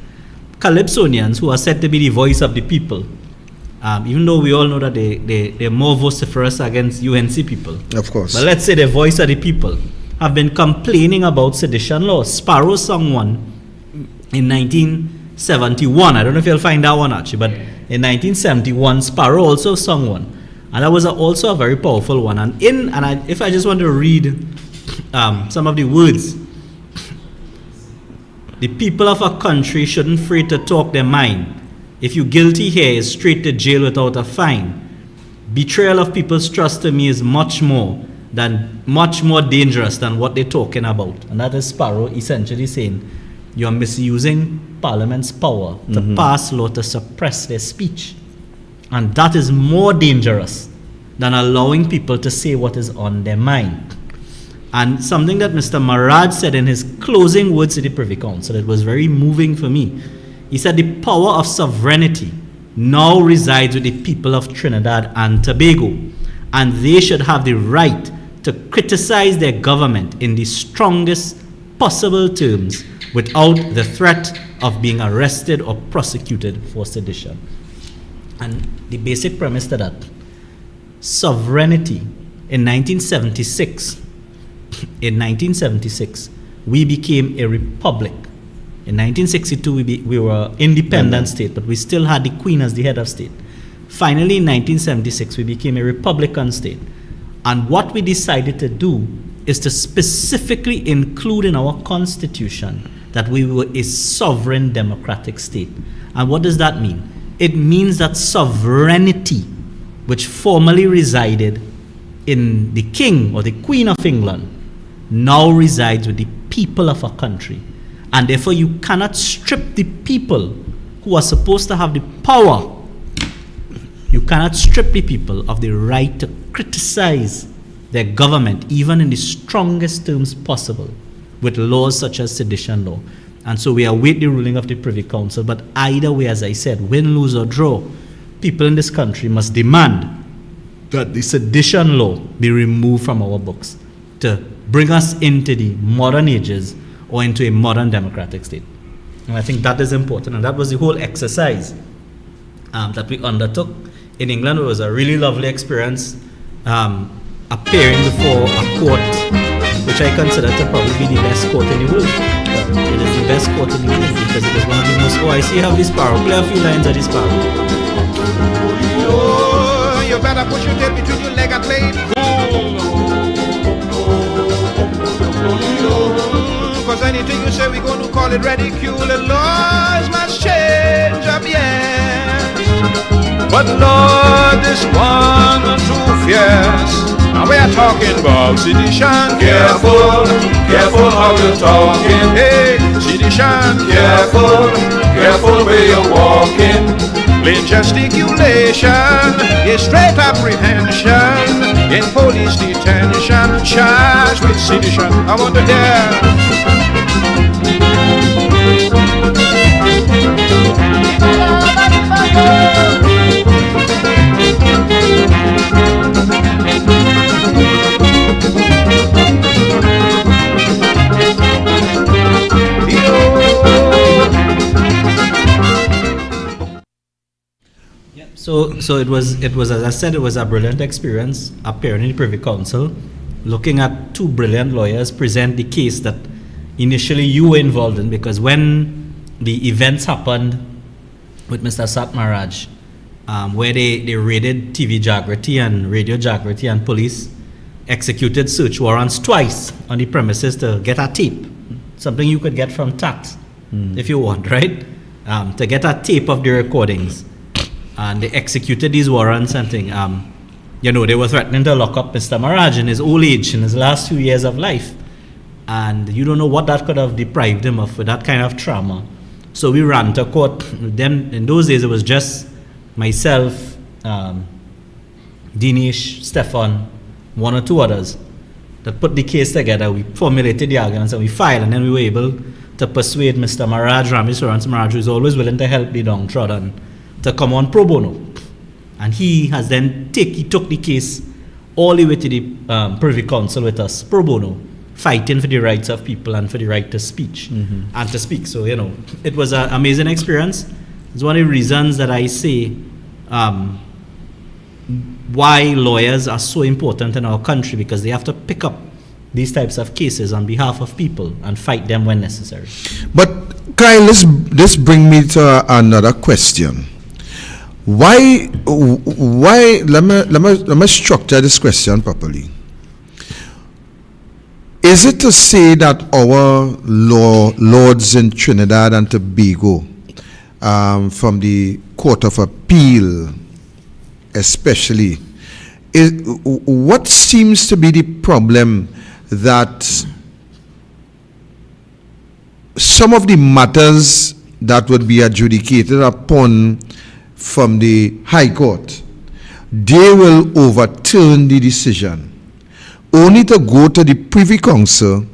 Calypsonians, who are said to be the voice of the people, even though we all know that they're more vociferous against UNC people. Of course. But let's say the voice of the people have been complaining about sedition law. Sparrow sung one in 1971. I don't know if you'll find that one actually, but in 1971, Sparrow also sung one. And that was also a very powerful one. If I just want to read some of the words. The people of a country shouldn't afraid to talk their mind. If you guilty here, is straight to jail without a fine. Betrayal of people's trust to me is much more dangerous than what they're talking about. And that is Sparrow essentially saying, you are misusing Parliament's power to pass law to suppress their speech. And that is more dangerous than allowing people to say what is on their mind. And something that Mr. Maraj said in his closing words to the Privy Council, it was very moving for me. He said the power of sovereignty now resides with the people of Trinidad and Tobago, and they should have the right to criticize their government in the strongest possible terms without the threat of being arrested or prosecuted for sedition. And the basic premise to that, sovereignty in 1976, we became a republic. In 1962, we were an independent state, but we still had the Queen as the head of state. Finally, in 1976, we became a republican state. And what we decided to do is to specifically include in our constitution that we were a sovereign democratic state. And what does that mean? It means that sovereignty, which formerly resided in the King or the Queen of England, now resides with the people of a country. And therefore you cannot strip the people who are supposed to have the power. You cannot strip the people of the right to criticize their government, even in the strongest terms possible, with laws such as sedition law. And so we await the ruling of the Privy Council, but either way, as I said, win, lose or draw, people in this country must demand that the sedition law be removed from our books to bring us into the modern ages or into a modern democratic state. And I think that is important, and that was the whole exercise that we undertook. In England, it was a really lovely experience, appearing before a court which I consider to probably be the best court in the world. It is the best court in the world because it is one of the most... Oh, I see you have this sparrow. Play a few lines of this sparrow. Oh, you better put your tail between your leg and play it. Cause anything you say we're going to call it ridicule. The laws must change up, yes. But Lord, this one too fierce. Now we are talking about sedition. Careful, careful how you're talking. Hey, sedition. Careful, careful where you're walking. Plain gesticulation is straight apprehension in police detention, charged with sedition. I want to So it was, as I said, it was a brilliant experience appearing in the Privy Council, looking at two brilliant lawyers present the case that initially you were involved in, because when the events happened with Mr. Sat Maraj, where they raided TV Jagrati and Radio Jagrati, and police executed search warrants twice on the premises to get a tape, something you could get from TAT if you want, right? To get a tape of the recordings. And they executed these warrants and thing. They were threatening to lock up Mr. Maraj in his old age, in his last few years of life. And you don't know what that could have deprived him of with that kind of trauma. So we ran to court with them. In those days, it was just myself, Dinesh, Stefan, one or two others that put the case together. We formulated the arguments and we filed, and then we were able to persuade Mr. Maraj, Ramesh Lawrence Maraj, who is always willing to help the downtrodden, to come on pro bono. And he has then took the case all the way to the Privy Council with us, pro bono, fighting for the rights of people and for the right to speech and to speak. So, it was an amazing experience. It's one of the reasons that I say why lawyers are so important in our country, because they have to pick up these types of cases on behalf of people and fight them when necessary. But Kyle, this brings me to another question. Why? Let me structure this question properly. Is it to say that our lords in Trinidad and Tobago, from the Court of Appeal, especially, what seems to be the problem that some of the matters that would be adjudicated upon from the High Court, they will overturn the decision, only to go to the Privy Council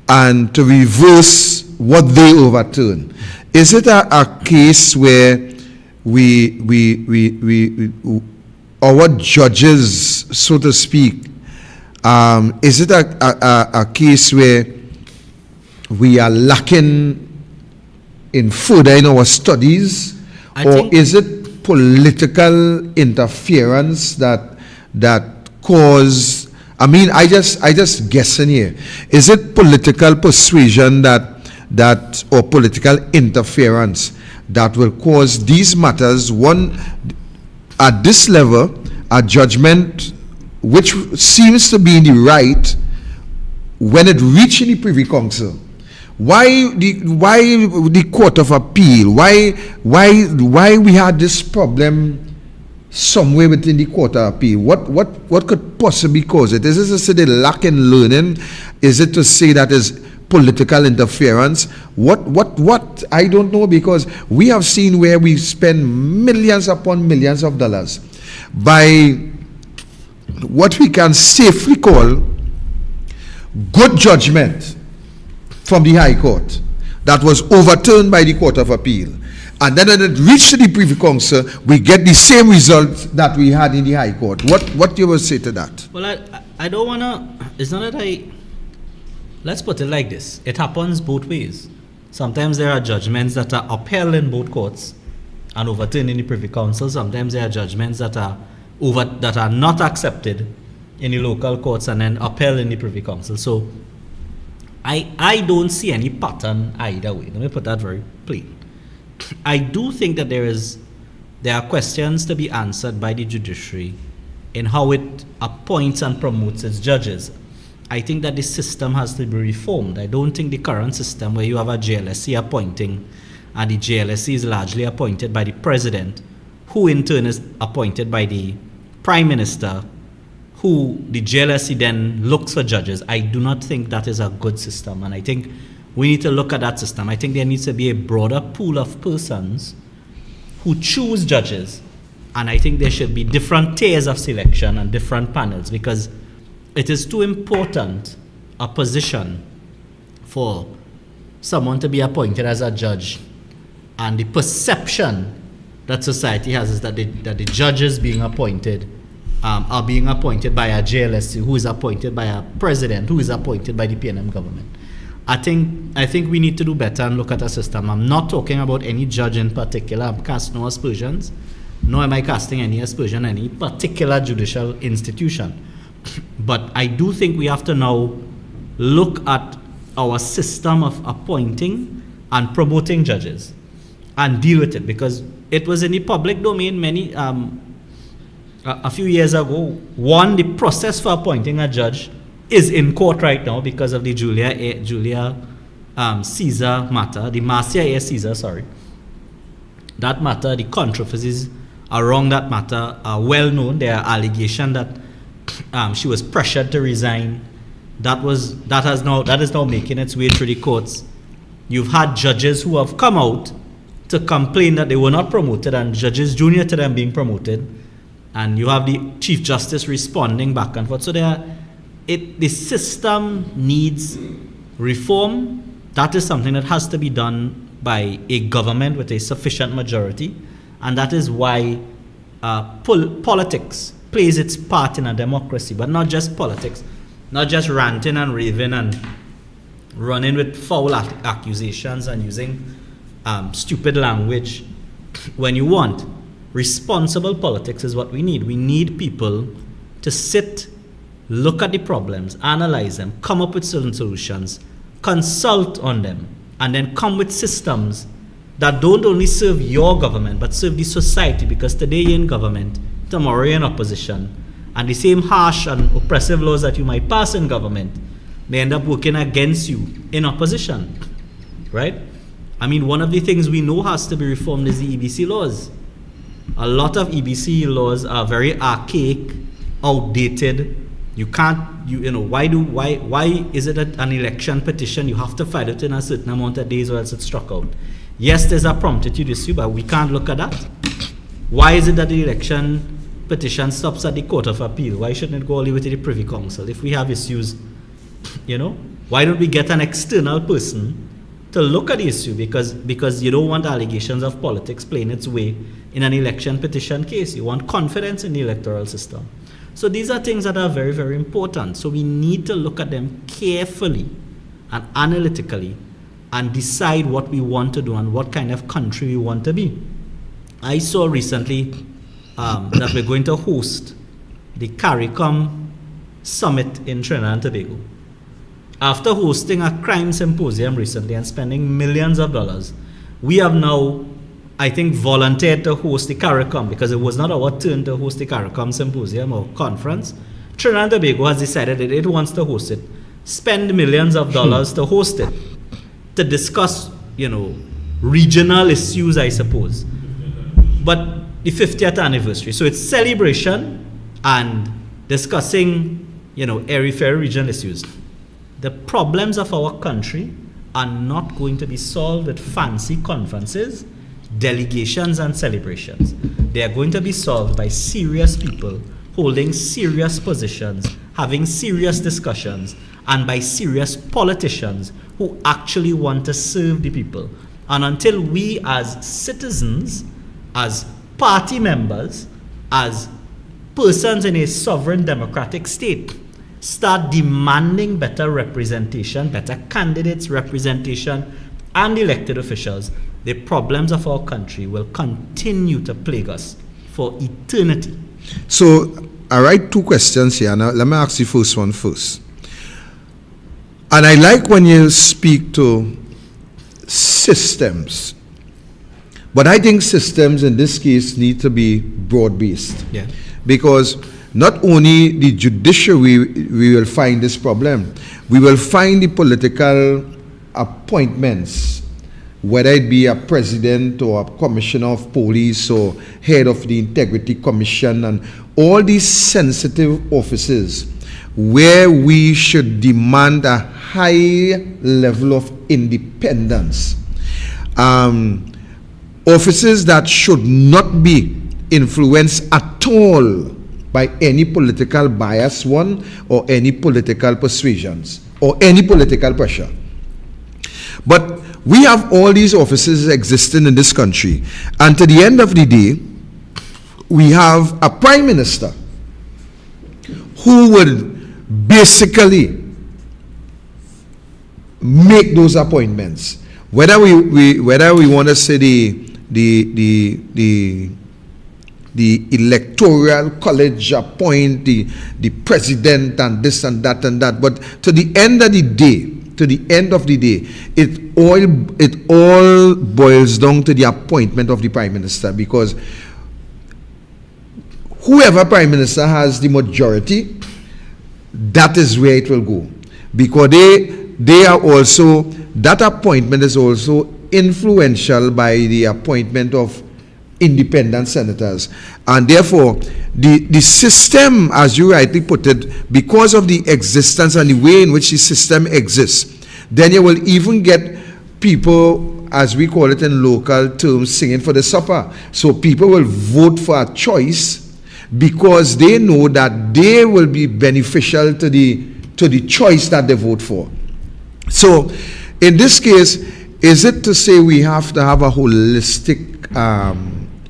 and to reverse what they overturn. Is it a case where our judges, so to speak, is it a case where we are lacking in further in our studies, or is it political interference that cause? I mean, I just guessing here. Is it political persuasion that or political interference that will cause these matters, one at this level, a judgment which seems to be in the right, when it reaches the Privy Council? Why the Court of Appeal? Why we had this problem somewhere within the Court of Appeal? What could possibly cause it? Is it to say they lack in learning? Is it to say that is political interference? What? I don't know, because we have seen where we spend millions upon millions of dollars by what we can safely call good judgment from the High Court that was overturned by the Court of Appeal. And then when it reached the Privy Council, we get the same result that we had in the High Court. What you will say to that? Well, I don't want to, it's not that let's put it like this. It happens both ways. Sometimes there are judgments that are upheld in both courts and overturned in the Privy Council. Sometimes there are judgments that are not accepted in the local courts and then upheld in the Privy Council. So I don't see any pattern either way. Let me put that very plain. I do think that there are questions to be answered by the judiciary in how it appoints and promotes its judges. I think that the system has to be reformed. I don't think the current system where you have a JLSC appointing, and the JLSC is largely appointed by the president, who in turn is appointed by the prime minister, who the JLSC then looks for judges. I do not think that is a good system, and I think we need to look at that system. I think there needs to be a broader pool of persons who choose judges, and I think there should be different tiers of selection and different panels, because it is too important a position for someone to be appointed as a judge, and the perception that society has is that the judges being appointed are being appointed by a JLSC, who is appointed by a president, who is appointed by the PNM government. I think we need to do better and look at a system. I'm not talking about any judge in particular. I'm casting no aspersions, nor am I casting any aspersion on any particular judicial institution. But I do think we have to now look at our system of appointing and promoting judges and deal with it, because it was in the public domain a few years ago. One, the process for appointing a judge is in court right now because of the Julia Caesar matter, the Marcia A. Caesar, sorry. That matter, the controversies around that matter are well known. There are allegations that she was pressured to resign. That is now making its way through the courts. You've had judges who have come out to complain that they were not promoted, and judges junior to them being promoted, and you have the Chief Justice responding back and forth. So the system needs reform. That is something that has to be done by a government with a sufficient majority, and that is why politics plays its part in a democracy, but not just politics, not just ranting and raving and running with foul accusations and using stupid language. When you want responsible politics is what we need. We need people to sit, look at the problems, analyze them, come up with certain solutions, consult on them, and then come with systems that don't only serve your government but serve the society, because today you're in government, tomorrow you're in opposition, and the same harsh and oppressive laws that you might pass in government may end up working against you in opposition, right? I mean, one of the things we know has to be reformed is the EBC laws. A lot of EBC laws are very archaic, outdated. You can't, why is it an election petition? You have to file it in a certain amount of days or else it's struck out. Yes, there's a promptitude issue, but we can't look at that. Why is it that the election petition stops at the Court of Appeal? Why shouldn't it go all the way to the Privy Council? If we have issues, why don't we get an external person to look at the issue? Because you don't want allegations of politics playing its way in an election petition case. You want confidence in the electoral system. So these are things that are very, very important. So we need to look at them carefully and analytically and decide what we want to do and what kind of country we want to be. I saw recently that we're going to host the CARICOM Summit in Trinidad and Tobago. After hosting a crime symposium recently and spending millions of dollars, we have now, I think, volunteered to host the CARICOM because it was not our turn to host the CARICOM symposium or conference. Trinidad and Tobago has decided that it wants to host it, spend millions of dollars to host it, to discuss, regional issues, I suppose. But the 50th anniversary. So it's celebration and discussing, airy-fairy regional issues. The problems of our country are not going to be solved with fancy conferences, delegations, and celebrations. They are going to be solved by serious people holding serious positions, having serious discussions, and by serious politicians who actually want to serve the people. And until we as citizens, as party members, as persons in a sovereign democratic state, start demanding better representation, better candidates representation, and elected officials, the problems of our country will continue to plague us for eternity. So I write two questions here. Now let me ask the first one first. And I like when you speak to systems. But I think systems in this case need to be broad-based. Yeah. Because not only the judiciary we will find this problem, we will find the political appointments, whether it be a president or a commissioner of police or head of the Integrity Commission, and all these sensitive offices where we should demand a high level of independence. Offices that should not be influenced at all by any political bias, or any political persuasions, or any political pressure. But we have all these offices existing in this country, and to the end of the day, we have a prime minister who would basically make those appointments. Whether we want to say the electoral college appoint the president and this and that and that, but to the end of the day, it all boils down to the appointment of the prime minister, because whoever prime minister has the majority, that is where it will go, because they are also, that appointment is also influential by the appointment of independent senators. And therefore, the system, as you rightly put it, because of the existence and the way in which the system exists, then you will even get people, as we call it in local terms, singing for the supper. So people will vote for a choice because they know that they will be beneficial to the choice that they vote for. So in this case, is it to say we have to have a holistic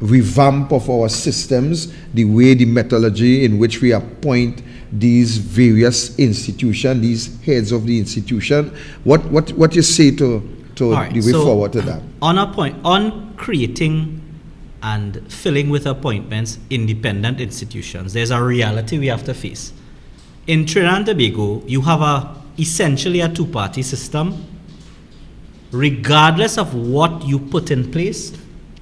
revamp of our systems, the way, the methodology in which we appoint these various institutions, these heads of the institution? What you say to right, the way forward to that? On creating and filling with appointments independent institutions, there's a reality we have to face. In Trinidad and Tobago, you have essentially a two-party system. Regardless of what you put in place,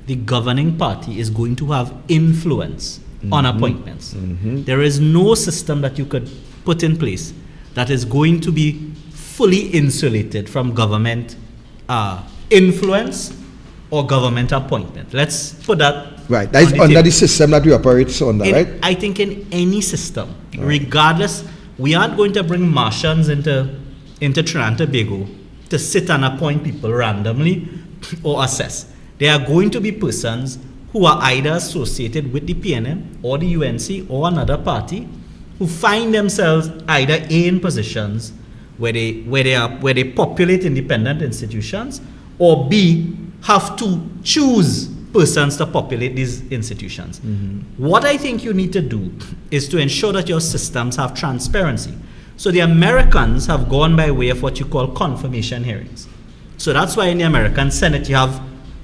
the governing party is going to have influence on appointments. There is no system that you could put in place that is going to be fully insulated from government influence or government appointment. Let's put that right. That is under the system that we operate under, right? I think in any system, regardless, we aren't going to bring Martians into Trinidad and Tobago to sit and appoint people randomly or assess. There are going to be persons who are either associated with the PNM or the UNC or another party, who find themselves either A, in positions where they populate independent institutions, or B, have to choose persons to populate these institutions. What I think you need to do is to ensure that your systems have transparency. So the Americans have gone by way of what you call confirmation hearings. So that's why in the American Senate you have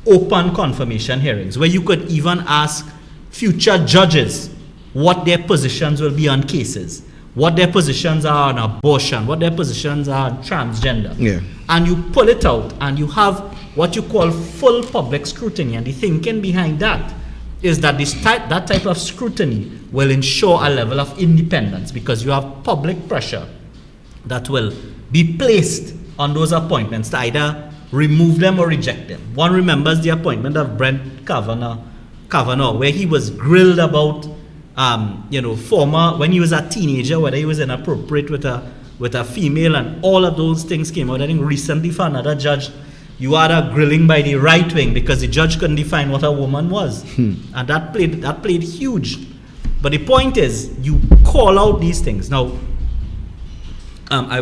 open confirmation hearings, where you could even ask future judges what their positions will be on cases, what their positions are on abortion, what their positions are on transgender. Yeah. And you pull it out and you have what you call full public scrutiny. And the thinking behind that is that that type of scrutiny will ensure a level of independence, because you have public pressure that will be placed on those appointments to either remove them or reject them. One remembers the appointment of Brett Kavanaugh, where he was grilled about when he was a teenager, whether he was inappropriate with a female, and all of those things came out. I think recently for another judge, you had a grilling by the right wing because the judge couldn't define what a woman was. And that played huge. But the point is, you call out these things. Now, I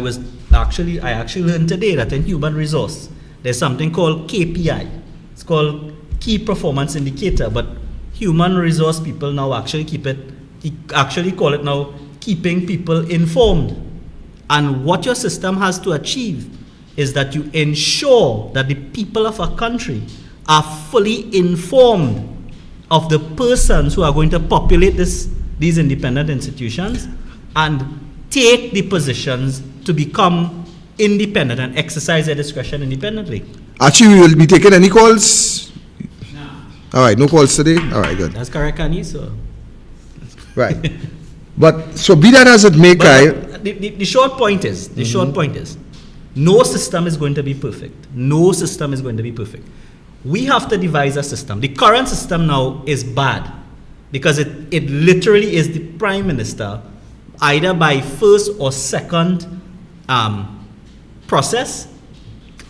actually learned today that in human resource, there's something called KPI. It's called Key Performance Indicator, but human resource people now actually call it now keeping people informed. And what your system has to achieve is that you ensure that the people of a country are fully informed of the persons who are going to populate these independent institutions and take the positions to become independent and exercise their discretion independently. Actually, we will be taking any calls? No. All right, no calls today? All right, good. That's correct, Annie, so. Right. But, so be that as it may, The short point is, no system is going to be perfect. No system is going to be perfect. We have to devise a system. The current system now is bad because it literally is the prime minister, either by first or second process,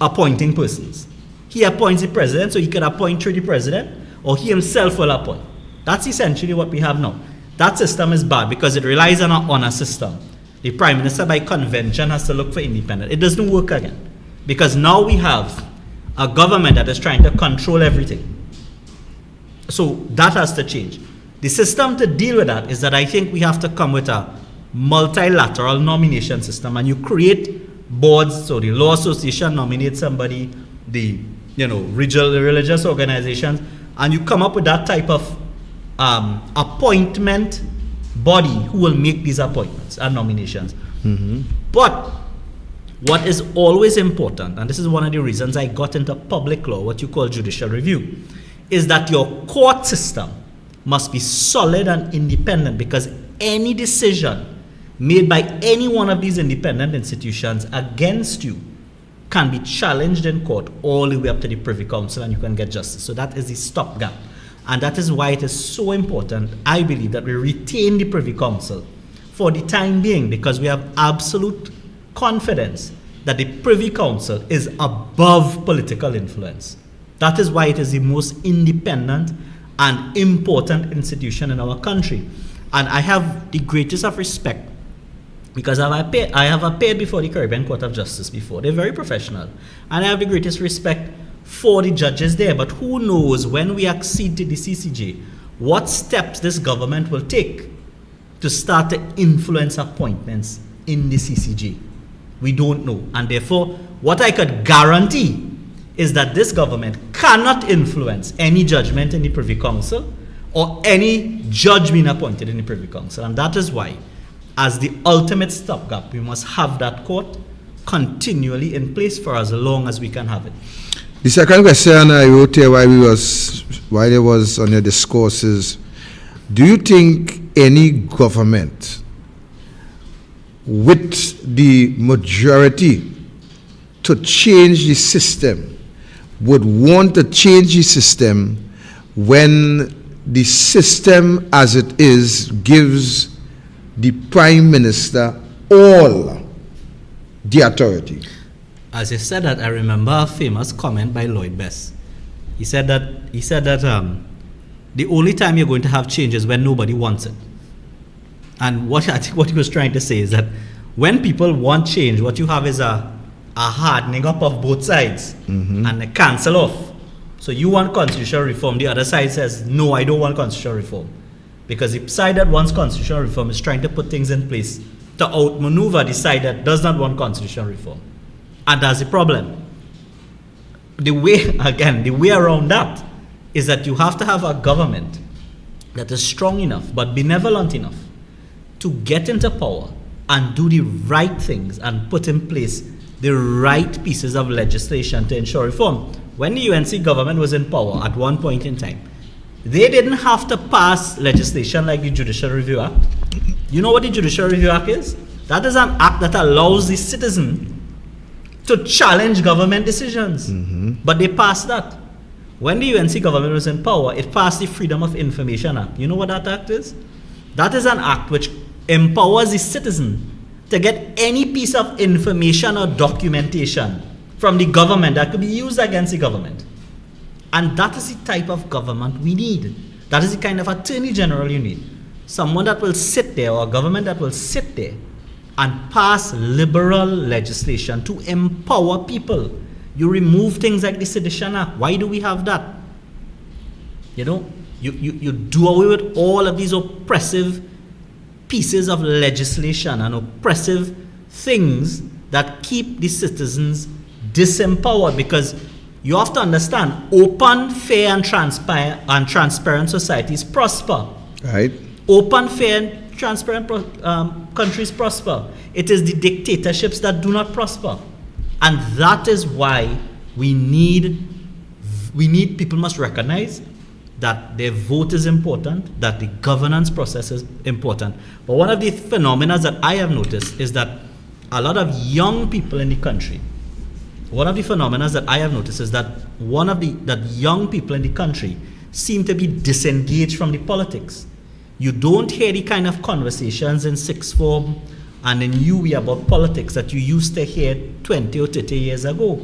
appointing persons. He appoints the president, so he can appoint through the president, or he himself will appoint. That's essentially what we have now. That system is bad because it relies on a system. The prime minister by convention has to look for independence. It doesn't work again because now we have a government that is trying to control everything. So that has to change. The system to deal with that is that I think we have to come with a multilateral nomination system, and you create boards. So the Law Association nominates somebody, the religious organizations, and you come up with that type of appointment body who will make these appointments and nominations. But what is always important, and this is one of the reasons I got into public law, what you call judicial review, is that your court system must be solid and independent, because any decision made by any one of these independent institutions against you can be challenged in court all the way up to the Privy Council, and you can get justice. So that is the stopgap. And that is why it is so important, I believe, that we retain the Privy Council for the time being, because we have absolute confidence that the Privy Council is above political influence. That is why it is the most independent and important institution in our country. And I have the greatest of respect, because I have appeared before the Caribbean Court of Justice before. They're very professional. And I have the greatest respect for the judges there. But who knows, when we accede to the CCJ, what steps this government will take to start to influence appointments in the CCJ. We don't know. And therefore, what I could guarantee is that this government cannot influence any judgment in the Privy Council or any judge being appointed in the Privy Council. And that is why, as the ultimate stopgap, we must have that court continually in place for as long as we can have it. The second question I wrote here while it was on your discourse is, do you think any government with the majority to change the system would want to change the system when the system as it is gives the prime minister all the authority? As you said that, I remember a famous comment by Lloyd Best. He said that the only time you're going to have change is when nobody wants it. And what I think what he was trying to say is that when people want change, what you have is a hardening up of both sides and a cancel off. So you want constitutional reform, the other side says, no, I don't want constitutional reform. Because the side that wants constitutional reform is trying to put things in place to outmaneuver the side that does not want constitutional reform. And that's the problem. The way around that is that you have to have a government that is strong enough but benevolent enough to get into power and do the right things and put in place the right pieces of legislation to ensure reform. When the UNC government was in power at one point in time, they didn't have to pass legislation like the Judicial Review Act. You know what the Judicial Review Act is? That is an act that allows the citizen to challenge government decisions. But they passed that. When the UNC government was in power, it passed the Freedom of Information Act. You know what that act is? That is an act which empowers the citizen to get any piece of information or documentation from the government that could be used against the government. And that is the type of government we need. That is the kind of attorney general you need. Someone that will sit there, or a government that will sit there and pass liberal legislation to empower people. You remove things like the Sedition Act. Why do we have that? You know, you do away with all of these oppressive pieces of legislation and oppressive things that keep the citizens disempowered, because you have to understand, open, fair, and transparent societies prosper. Right. Open, fair, and transparent countries prosper. It is the dictatorships that do not prosper. And that is why we need people must recognize that their vote is important, that the governance process is important. But one of the phenomena that I have noticed is that a lot of young people in the country, that young people in the country seem to be disengaged from the politics. You don't hear the kind of conversations in sixth form and in UE about politics that you used to hear 20 or 30 years ago.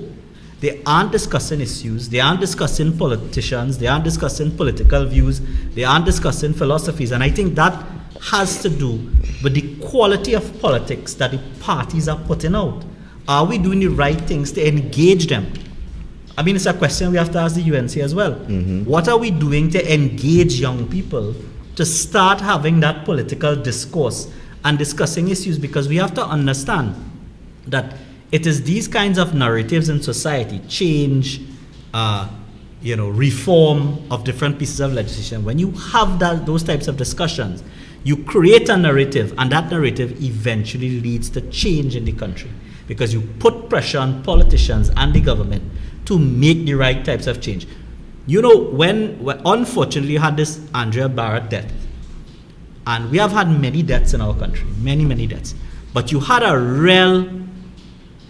They aren't discussing issues, they aren't discussing politicians, they aren't discussing political views, they aren't discussing philosophies. And I think that has to do with the quality of politics that the parties are putting out. Are we doing the right things to engage them? I mean, it's a question we have to ask the UNC as well. What are we doing to engage young people to start having that political discourse and discussing issues? Because we have to understand that it is these kinds of narratives in society, change, reform of different pieces of legislation. When you have those types of discussions, you create a narrative, and that narrative eventually leads to change in the country, because you put pressure on politicians and the government to make the right types of change. You know, when unfortunately you had this Andrea Barrett death, and we have had many deaths in our country, many deaths, but you had a real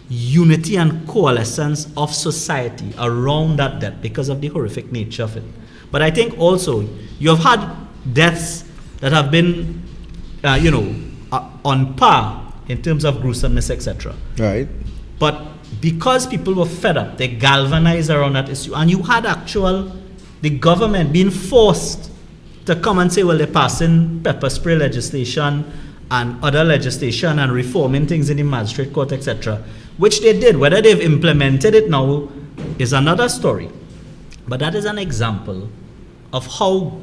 unity and coalescence of society around that death because of the horrific nature of it. But I think also you have had deaths that have been, on par in terms of gruesomeness, etc. Right. But because people were fed up, they galvanized around that issue, and you had the government being forced to come and say, well, they're passing pepper spray legislation and other legislation and reforming things in the magistrate court, etc., which they did. Whether they've implemented it now is another story. But that is an example of how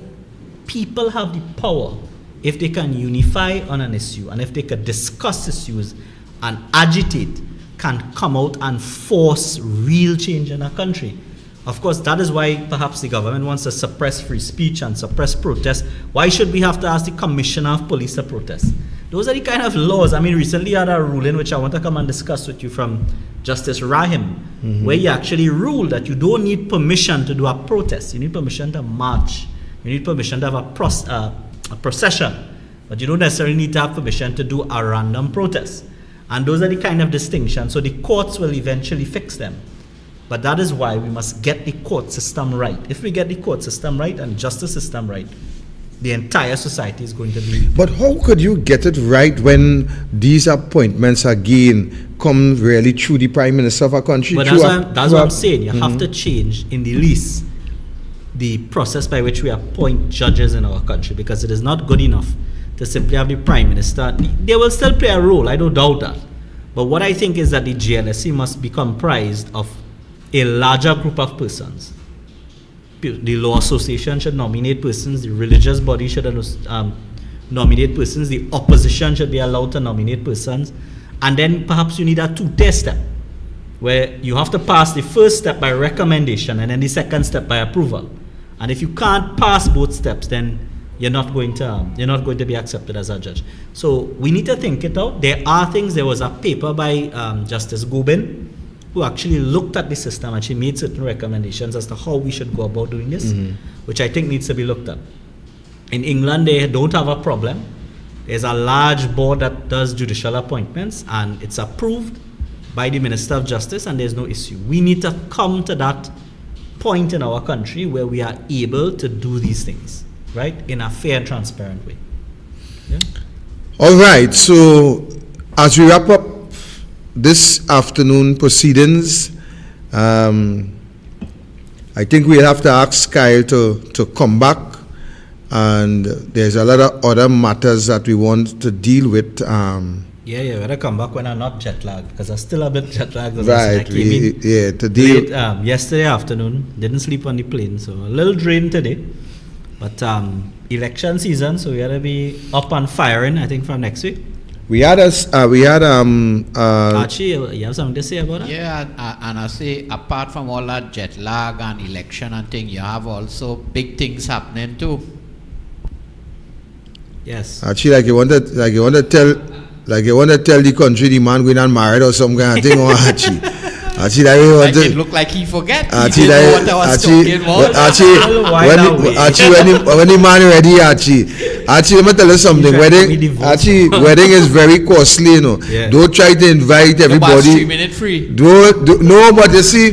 people have the power, if they can unify on an issue and if they can discuss issues and agitate, can come out and force real change in a country. Of course, that is why perhaps the government wants to suppress free speech and suppress protest. Why should we have to ask the commissioner of police to protest? Those are the kind of laws. I mean, recently I had a ruling which I want to come and discuss with you from Justice Rahim, where he actually ruled that you don't need permission to do a protest. You need permission to march. You need permission to have a procession. But you don't necessarily need to have permission to do a random protest. And those are the kind of distinctions. So the courts will eventually fix them. But that is why we must get the court system right. If we get the court system right and justice system right, the entire society is going to be... But how could you get it right when these appointments again come really through the Prime Minister of a country? But that's what I'm saying. You have to change in the least the process by which we appoint judges in our country, because it is not good enough to simply have the Prime Minister. They will still play a role, I don't doubt that. But what I think is that the GLSC must be comprised of a larger group of persons. The Law Association should nominate persons, the religious body should nominate persons, the opposition should be allowed to nominate persons, and then perhaps you need a two-tier step, where you have to pass the first step by recommendation and then the second step by approval. And if you can't pass both steps, then you're not going to be accepted as a judge. So we need to think it out. There was a paper by Justice Gobin, who actually looked at the system and she made certain recommendations as to how we should go about doing this, which I think needs to be looked at. In England, they don't have a problem. There's a large board that does judicial appointments and it's approved by the Minister of Justice and there's no issue. We need to come to that point in our country where we are able to do these things, right, in a fair and transparent way. Yeah? All right, so as we wrap up this afternoon proceedings, I think we'll have to ask Kyle to come back, and there's a lot of other matters that we want to deal with. Yeah, we'll come back when I'm not jet lagged, because I'm still a bit jet lagged. Right, to deal. Late, yesterday afternoon, didn't sleep on the plane, so a little drained today. But election season, so we gotta be up and firing, I think, from next week. Archie, you have something to say about that? Yeah, and I say, apart from all that jet lag and election and thing, you have also big things happening too. Yes. Archie, like you want to tell the country the man going and married or some kind of thing, or Archie. Archie, that you want Like to. it looked like he forget. Archie, He didn't know what I was talking about. when the man ready, Archie, let me tell you something. Wedding is very costly, you know. Yeah. Don't try to invite About everybody. 3 minutes free. No, but you see,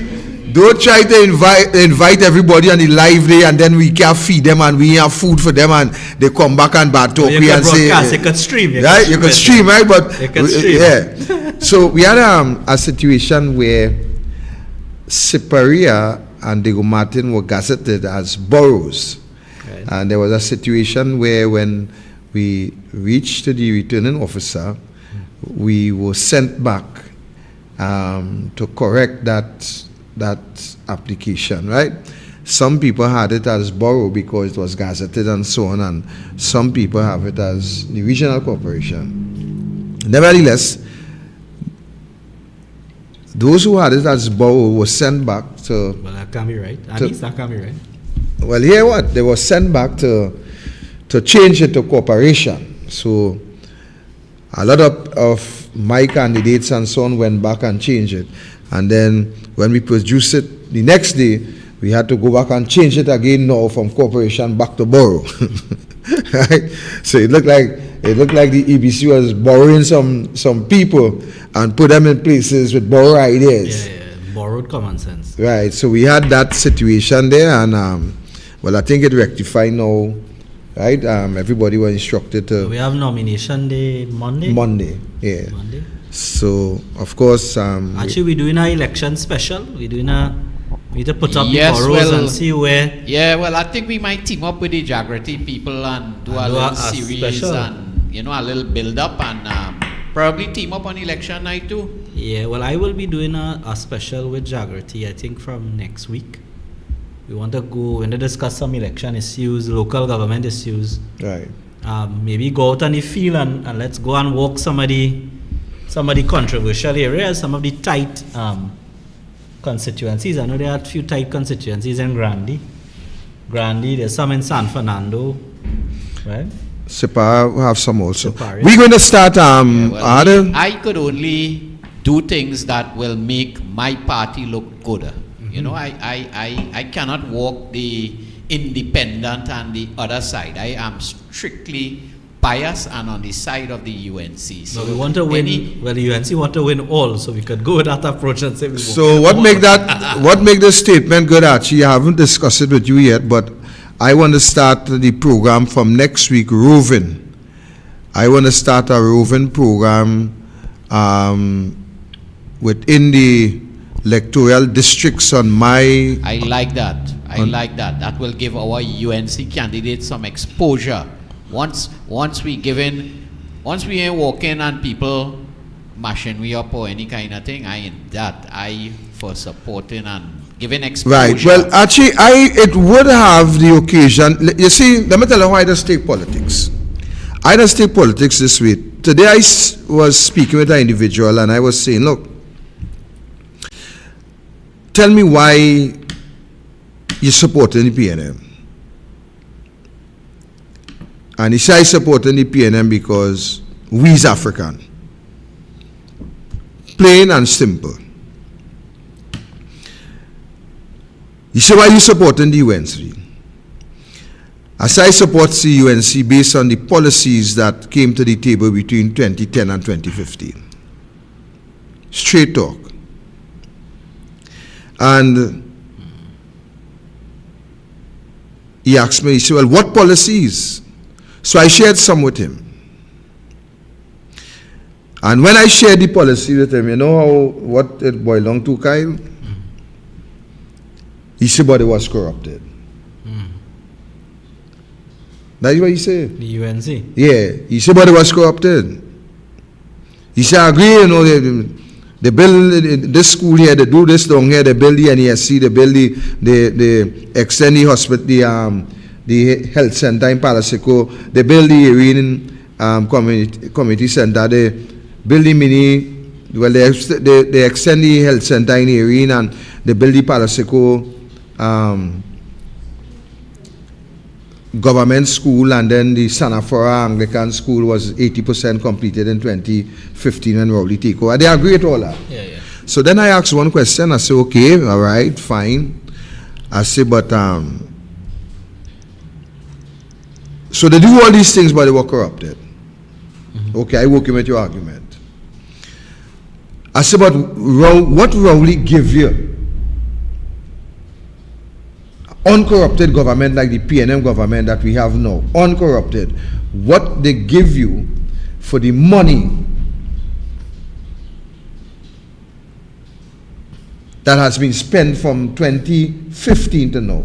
don't try to invite everybody on the live day and then we can't feed them and we have food for them and they come back and bad talk. You can broadcast, you can stream. You could stream, right? But you can stream. yeah. So we had a situation where Siparia and Diego Martin were gazetted as boroughs. Right. And there was a situation where when we reached the returning officer, we were sent back to correct that application, right? Some people had it as borough because it was gazetted and so on, and some people have it as the regional corporation. Nevertheless, those who had it as borough were sent back to... Well, that can't be right. At least that can't be right. Well, hear what? They were sent back to change it to corporation. So a lot of my candidates and so on went back and changed it. And then when we produced it the next day, we had to go back and change it again now from corporation back to borough. Right? So it looked like the EBC was borrowing some people and put them in places with borrowed ideas. Yeah, borrowed common sense. Right. So we had that situation there, and well, I think it rectified now. Right. Everybody was instructed to. We have nomination day Monday. Yeah. Monday. So of course. Actually, we're doing an election special. We need to put up Yes, the boroughs well, and see where. Yeah, well, I think we might team up with the Jagrati people and do a little series special. and, a little build-up and probably team up on election night too. Yeah, well, I will be doing a special with Jagrati, I think, from next week. We want to go and discuss some election issues, local government issues. Right. Maybe go out on the field and let's go and walk some of the controversial areas, some of the tight constituencies. I know there are a few tight constituencies in Grandi, there's some in San Fernando, right? Sipar have some also. Sipar, yeah. We're going to start. I could only do things that will make my party look good. I cannot walk the independent and the other side. I am strictly biased and on the side of the UNC. So we want to win. Well, the UNC want to win all, so we could go with that approach and say we So what make the statement good, Archie? I haven't discussed it with you yet, but I want to start the program from next week, roving. I want to start a roving program within the electoral districts on my... I like that. I like that. That will give our UNC candidates some exposure. Once we ain't walking and people mashing we up or any kind of thing, I for supporting and giving exposure. Right. Well, actually, it would have the occasion. You see, let me tell you why I just take politics. I just take politics this way. Today I was speaking with an individual and I was saying, look, tell me why you supporting the PNM. And he said, I supporting the PNM because we's African. Plain and simple. He said, why you supporting the UNC? I said, I support the UNC based on the policies that came to the table between 2010 and 2015. Straight talk. And he asked me, he said, well, what policies? So I shared some with him. And when I shared the policy with him, you know what it boiled down to, Kyle? He said, but it was corrupted. That's what he said. The UNC. Yeah, he said, but it was corrupted. He said, I agree, you know, they build this school here, they do this down here, they build the NESC, they build the extend the hospital, the health center in Palaseco, they build the Irene community center, they build the mini, well, they extend the health center in Irene and they build the Palaseco government school, and then the Sanafora Anglican school was 80% completed in 2015 when Rowley take over. They agree with all that. Yeah. So then I asked one question. I said, okay, all right, fine. I said, but so they do all these things, but they were corrupted. Okay, I work with your argument. I said, but what Rowley give you? Uncorrupted government like the PNM government that we have now, uncorrupted, what they give you for the money that has been spent from 2015 to now.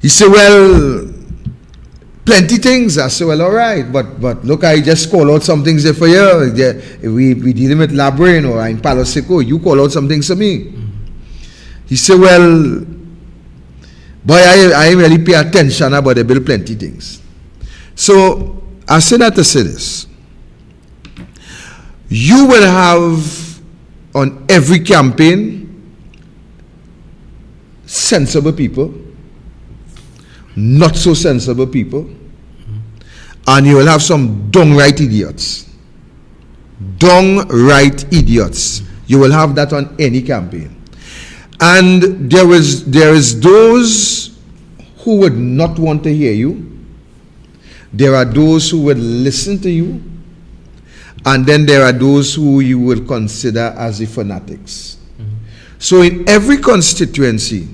He said, well, plenty things. I said, well, all right, but look, I just call out some things there for you. We dealing with Labrain or in Palaseco, you call out some things to me. He said, well, boy, I really pay attention about they build plenty things. So I say that to say this. You will have on every campaign sensible people, not so sensible people, and you will have some downright idiots. Downright idiots. You will have that on any campaign. And there is those who would not want to hear you. There are those who would listen to you. And then there are those who you will consider as the fanatics. So in every constituency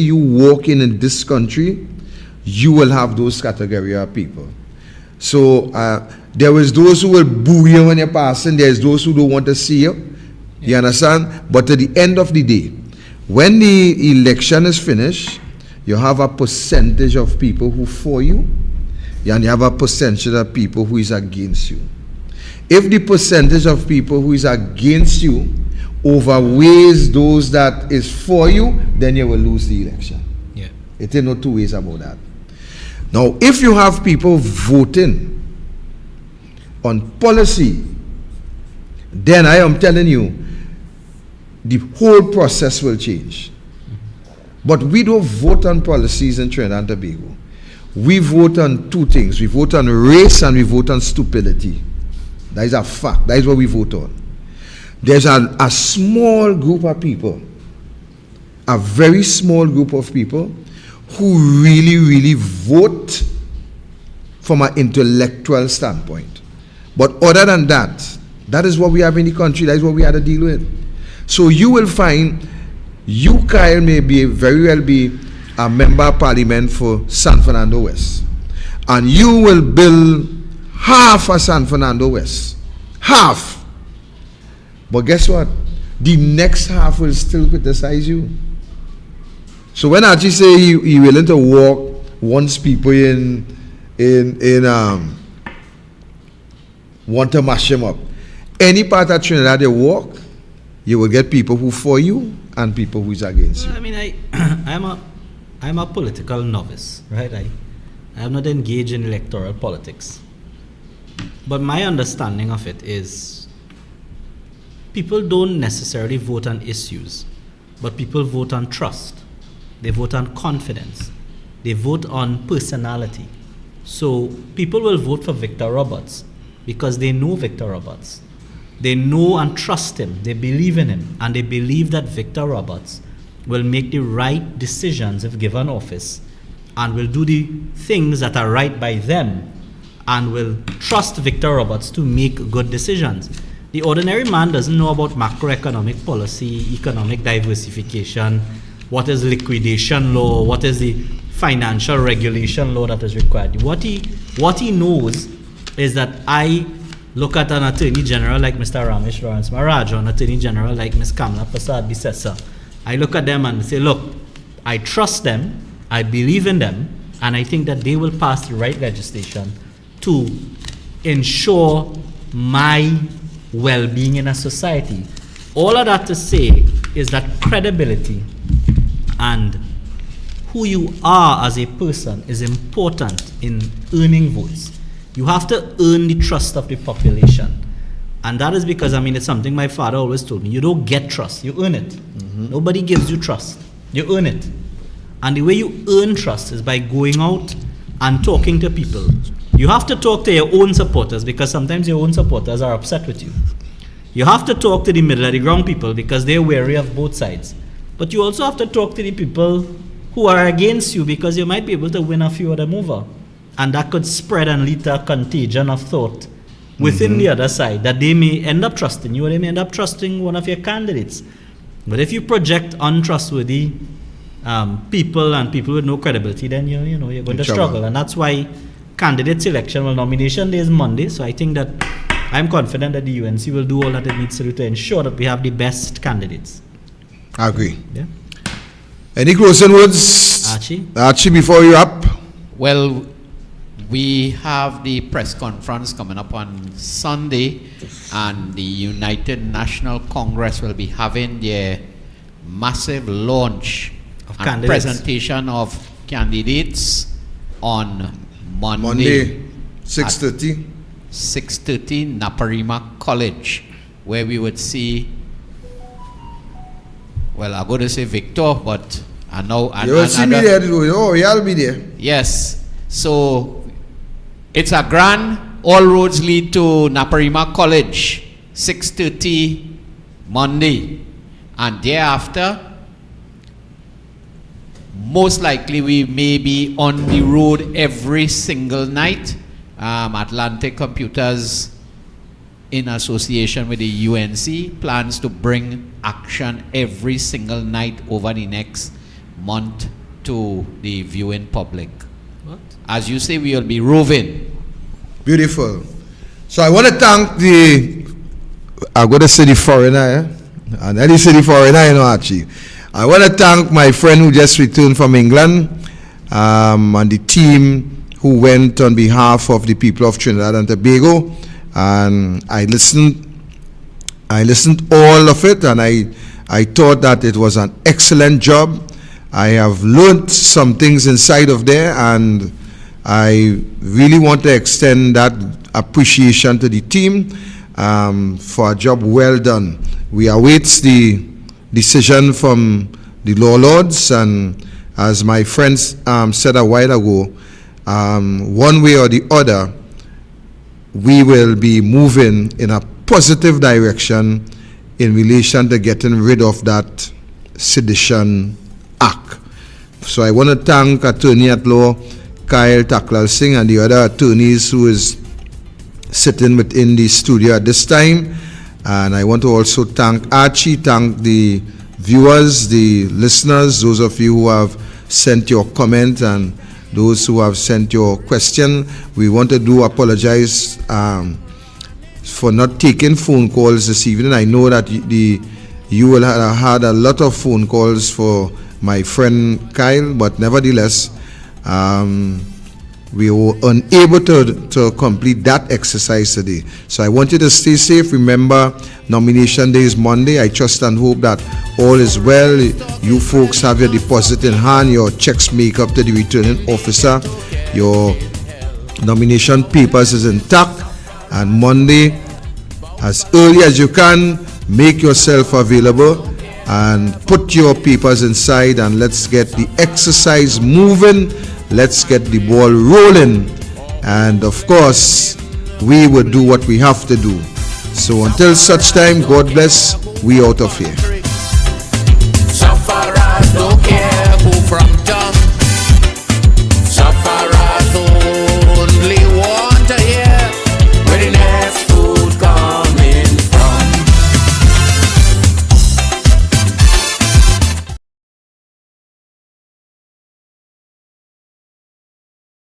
you walk in this country, you will have those category of people. So there is those who will boo you when you're passing. There is those who don't want to see you. You understand? But at the end of the day, when the election is finished, you have a percentage of people who for you, and you have a percentage of people who is against you. If the percentage of people who is against you overweighs those that is for you, then you will lose the election. Yeah. It ain't no two ways about that. Now, if you have people voting on policy, then I am telling you, the whole process will change. But we don't vote on policies in Trinidad and Tobago. We vote on two things. We vote on race and we vote on stupidity. That is a fact. That is what we vote on. There's a small group of people, a very small group of people who really vote from an intellectual standpoint. But other than that, that is what we have in the country. That is what we have to deal with. So you will find, you, Kyle, may very well be a member of parliament for San Fernando West. And you will build half of San Fernando West. Half. But guess what? the next half will still criticize you. So when Archie say he willing to walk once people in want to mash him up, any part of Trinidad they walk, you will get people who for you and people who's against you. I mean, I'm a political novice, right? I am not engaged in electoral politics. But my understanding of it is people don't necessarily vote on issues, but people vote on trust. They vote on confidence. They vote on personality. So people will vote for Victor Roberts because they know Victor Roberts. They know and trust him. They believe in him. And they believe that Victor Roberts will make the right decisions if given office and will do the things that are right by them and will trust Victor Roberts to make good decisions. The ordinary man doesn't know about macroeconomic policy, economic diversification, what is liquidation law, what is the financial regulation law that is required. What he knows is that I look at an Attorney General like Mr. Ramesh Lawrence Maharaj or an Attorney General like Ms. Kamala Prasad Bissessa. I look at them and say, look, I trust them, I believe in them, and I think that they will pass the right legislation to ensure my well-being in a society. All of that to say is that credibility and who you are as a person is important in earning votes. You have to earn the trust of the population. And that is because, I mean, it's something my father always told me. You don't get trust, you earn it. Nobody gives you trust, you earn it. And the way you earn trust is by going out and talking to people. You have to talk to your own supporters because sometimes your own supporters are upset with you. You have to talk to the middle of the ground people because they're wary of both sides. But you also have to talk to the people who are against you because you might be able to win a few of them over. And that could spread and lead to a contagion of thought within the other side that they may end up trusting you or they may end up trusting one of your candidates. But if you project untrustworthy people and people with no credibility, then you're going to struggle. And that's why candidate selection, well, nomination day is Monday. So I think that I'm confident that the UNC will do all that it needs to do to ensure that we have the best candidates. I agree. Yeah. Any closing words? Archie, before you up? Well, we have the press conference coming up on Sunday, and the United National Congress will be having their massive launch Of and candidates. presentation of candidates on Monday, 6:30. 6:30, Naparima College, where we would see, well, I'm going to say Victor, but I know. You will see me there. Oh, you'll be there. Yes. So it's a grand, all roads lead to Naparima College, 6:30 Monday. And thereafter, most likely we may be on the road every single night. Atlantic Computers, in association with the UNC, plans to bring action every single night over the next month to the viewing public. What? As you say, we will be roving. Beautiful. So I want to thank I'm going to say the foreigner, and I didn't say the foreigner, Archie. I want to thank my friend who just returned from England, and the team who went on behalf of the people of Trinidad and Tobago. And I listened all of it, and I thought that it was an excellent job. I have learned some things inside of there, and I really want to extend that appreciation to the team for a job well done. We await the decision from the law lords, and as my friends said a while ago, one way or the other, we will be moving in a positive direction in relation to getting rid of that Sedition Act. So I want to thank Attorney at Law Kyle Taklal Singh and the other attorneys who is sitting within the studio at this time. And I want to also thank Archie, thank the viewers, the listeners, those of you who have sent your comment and those who have sent your question. We want to apologize for not taking phone calls this evening. I know that you will have had a lot of phone calls for my friend Kyle, but nevertheless, we were unable to complete that exercise today. So I want you to stay safe. Remember, nomination day is Monday. I trust and hope that all is well. You folks have your deposit in hand, your checks make up to the returning officer, your nomination papers is intact, and Monday, as early as you can, make yourself available and put your papers inside, and let's get the exercise moving. Let's get the ball rolling, and of course we will do what we have to do. So until such time, God bless. We out of here.